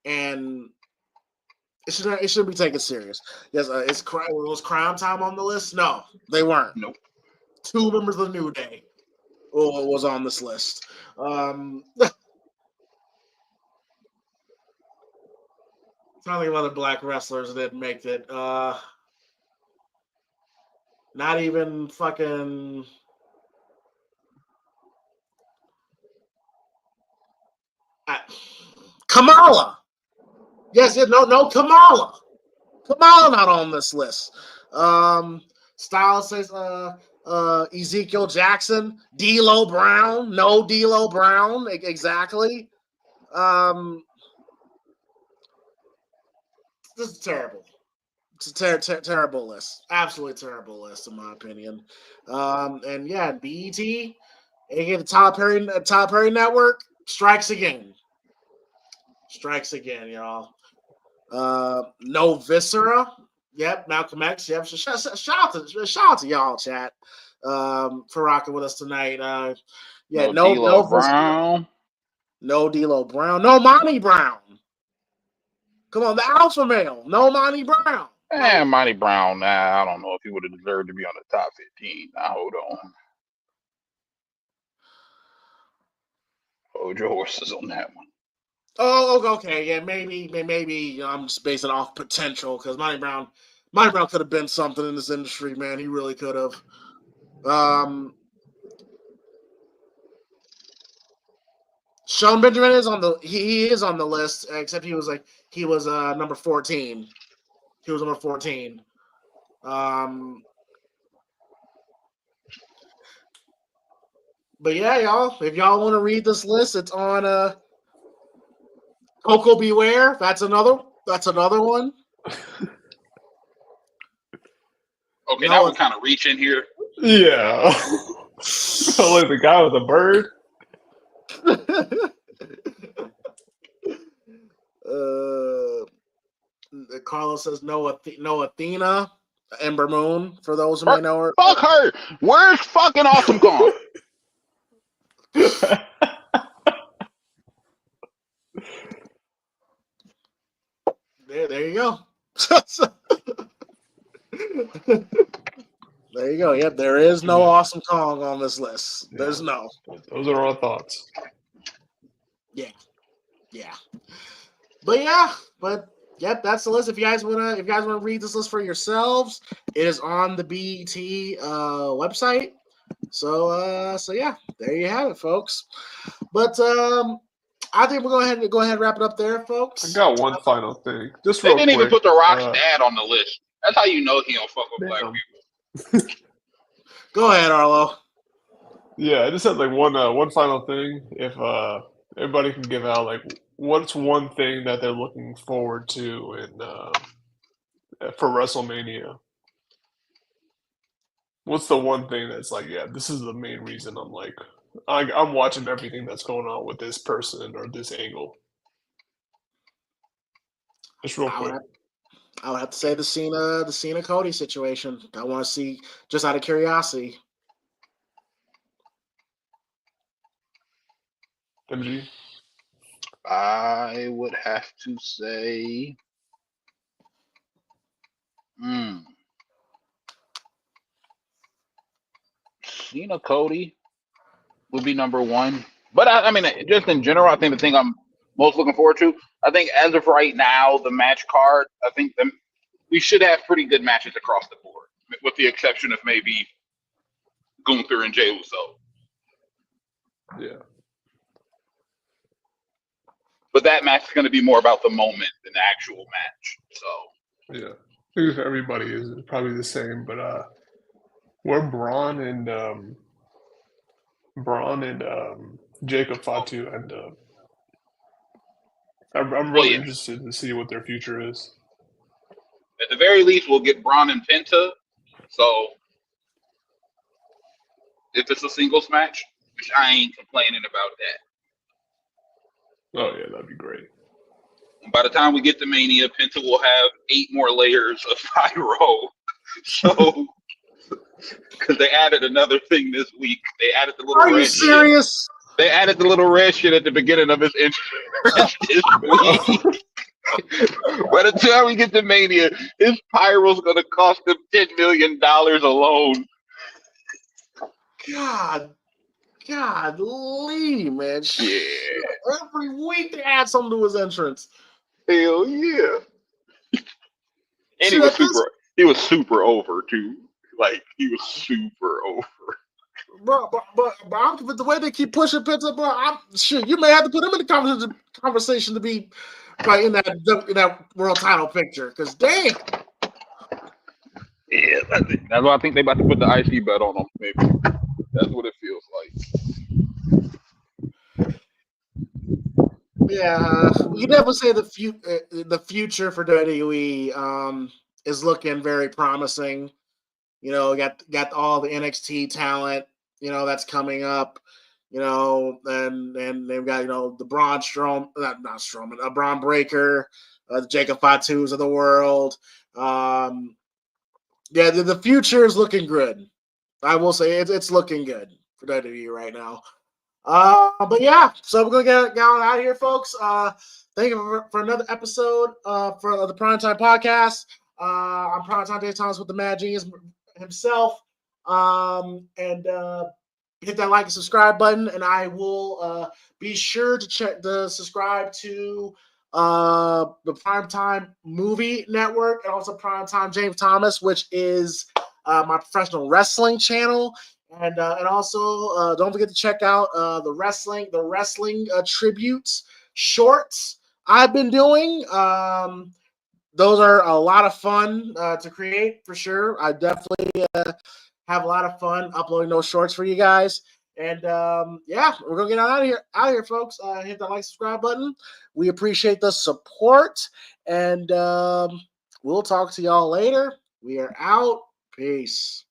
and it shouldn't be taken serious. Yes, was Crime Time on the list? No, they weren't. Nope. 2 members of the New Day was on this list. Trying to think of other black wrestlers that make it. Not even fucking. Kamala. Yes, no, Kamala. Kamala not on this list. Styles says Ezekiel Jackson, D'Lo Brown, no D'Lo Brown, exactly. This is terrible. It's a terrible list, absolutely terrible list in my opinion. And yeah, BET, aka the Tyler Perry Network, strikes again, y'all. No Viscera. Yep, Malcolm X. Yep. Shout out to y'all, chat, for rocking with us tonight. No D'Lo Brown. No D'Lo Brown. No Monty Brown. Come on, the alpha male. No Monty Brown. Monty Brown. I don't know if he would have deserved to be on the top 15. Now hold on. Hold your horses on that one. Oh, okay, yeah, maybe I'm just basing it off potential because Monty Brown could have been something in this industry, man. He really could have. Sean Benjamin is on he is on the list, except he was number 14. He was number 14. But yeah, y'all, if y'all want to read this list, it's on Coco Beware. That's another one. Okay, now we're kind of reaching here. Yeah. So like the guy with the bird. Carlos says no Athena, Ember Moon, for those who may know her. Fuck her. Where's fucking Awesome gone? There you go. There you go. Yep, there is no Awesome Kong on this list. There's no. Those are our thoughts. Yeah. But yep, that's the list. If you guys wanna read this list for yourselves, it is on the BET website. So yeah, there you have it, folks. But I think we're going to go ahead and wrap it up there, folks. I got one final thing. Just they real didn't quick. even put The Rock's dad on the list. That's how you know he don't fuck with black people. Go ahead, Arlo. Yeah, I just had like one final thing. If everybody can give out like what's one thing that they're looking forward to in for WrestleMania. What's the one thing that's like, yeah, this is the main reason I'm watching everything that's going on with this person or this angle. Just real quick. I would have to say the Cena Cody situation. I want to see just out of curiosity. MG? I would have to say, Cena Cody would be number one. But I mean, just in general, I think the thing I'm most looking forward to, I think as of right now, the match card, I think we should have pretty good matches across the board, with the exception of maybe Gunther and Jey Uso. Yeah. But that match is going to be more about the moment than the actual match. So yeah, I think for everybody is probably the same. But where Braun and Jacob Fatu end up, I'm really interested to see what their future is. At the very least, we'll get Braun and Penta. So if it's a singles match, which I ain't complaining about that. Oh yeah, that'd be great. By the time we get to Mania, Penta will have 8 more layers of pyro. So, because they added another thing this week, they added the little. Are you serious? Shit. They added the little red shit at the beginning of his entrance this week. By the time we get to Mania, his pyro's gonna cost him $10 million alone. Godly, man. Yeah. Every week they add something to his entrance. Hell yeah. And he was super over too. Like, he was super over. Bro, but the way they keep pushing Penta, bro, you may have to put him in the conversation to be like in that world title picture. Because damn. Yeah, that's why I think they about to put the IC belt on him. Maybe that's what it feels like. Yeah, you definitely say the future for WWE is looking very promising. You know, got all the NXT talent, you know, that's coming up. You know, and they've got, you know, the Braun Strowman, not Strowman, Braun Breaker, the Jacob Fatus of the world. Yeah, the future is looking good. I will say it's looking good for WWE right now. But yeah, so we're gonna get out of here, folks. Thank you for another episode for the PrimeTime podcast. I'm PrimeTime Dave Thomas with the Mad Genius himself. And hit that like and subscribe button, and I will be sure to subscribe to the PrimeTime Movie Network and also PrimeTime James Thomas, which is my professional wrestling channel. And also don't forget to check out the wrestling tributes shorts I've been doing. Those are a lot of fun to create for sure. I definitely have a lot of fun uploading those shorts for you guys. And yeah, we're gonna get out of here, folks. Hit that like, subscribe button. We appreciate the support, and we'll talk to y'all later. We are out. Peace.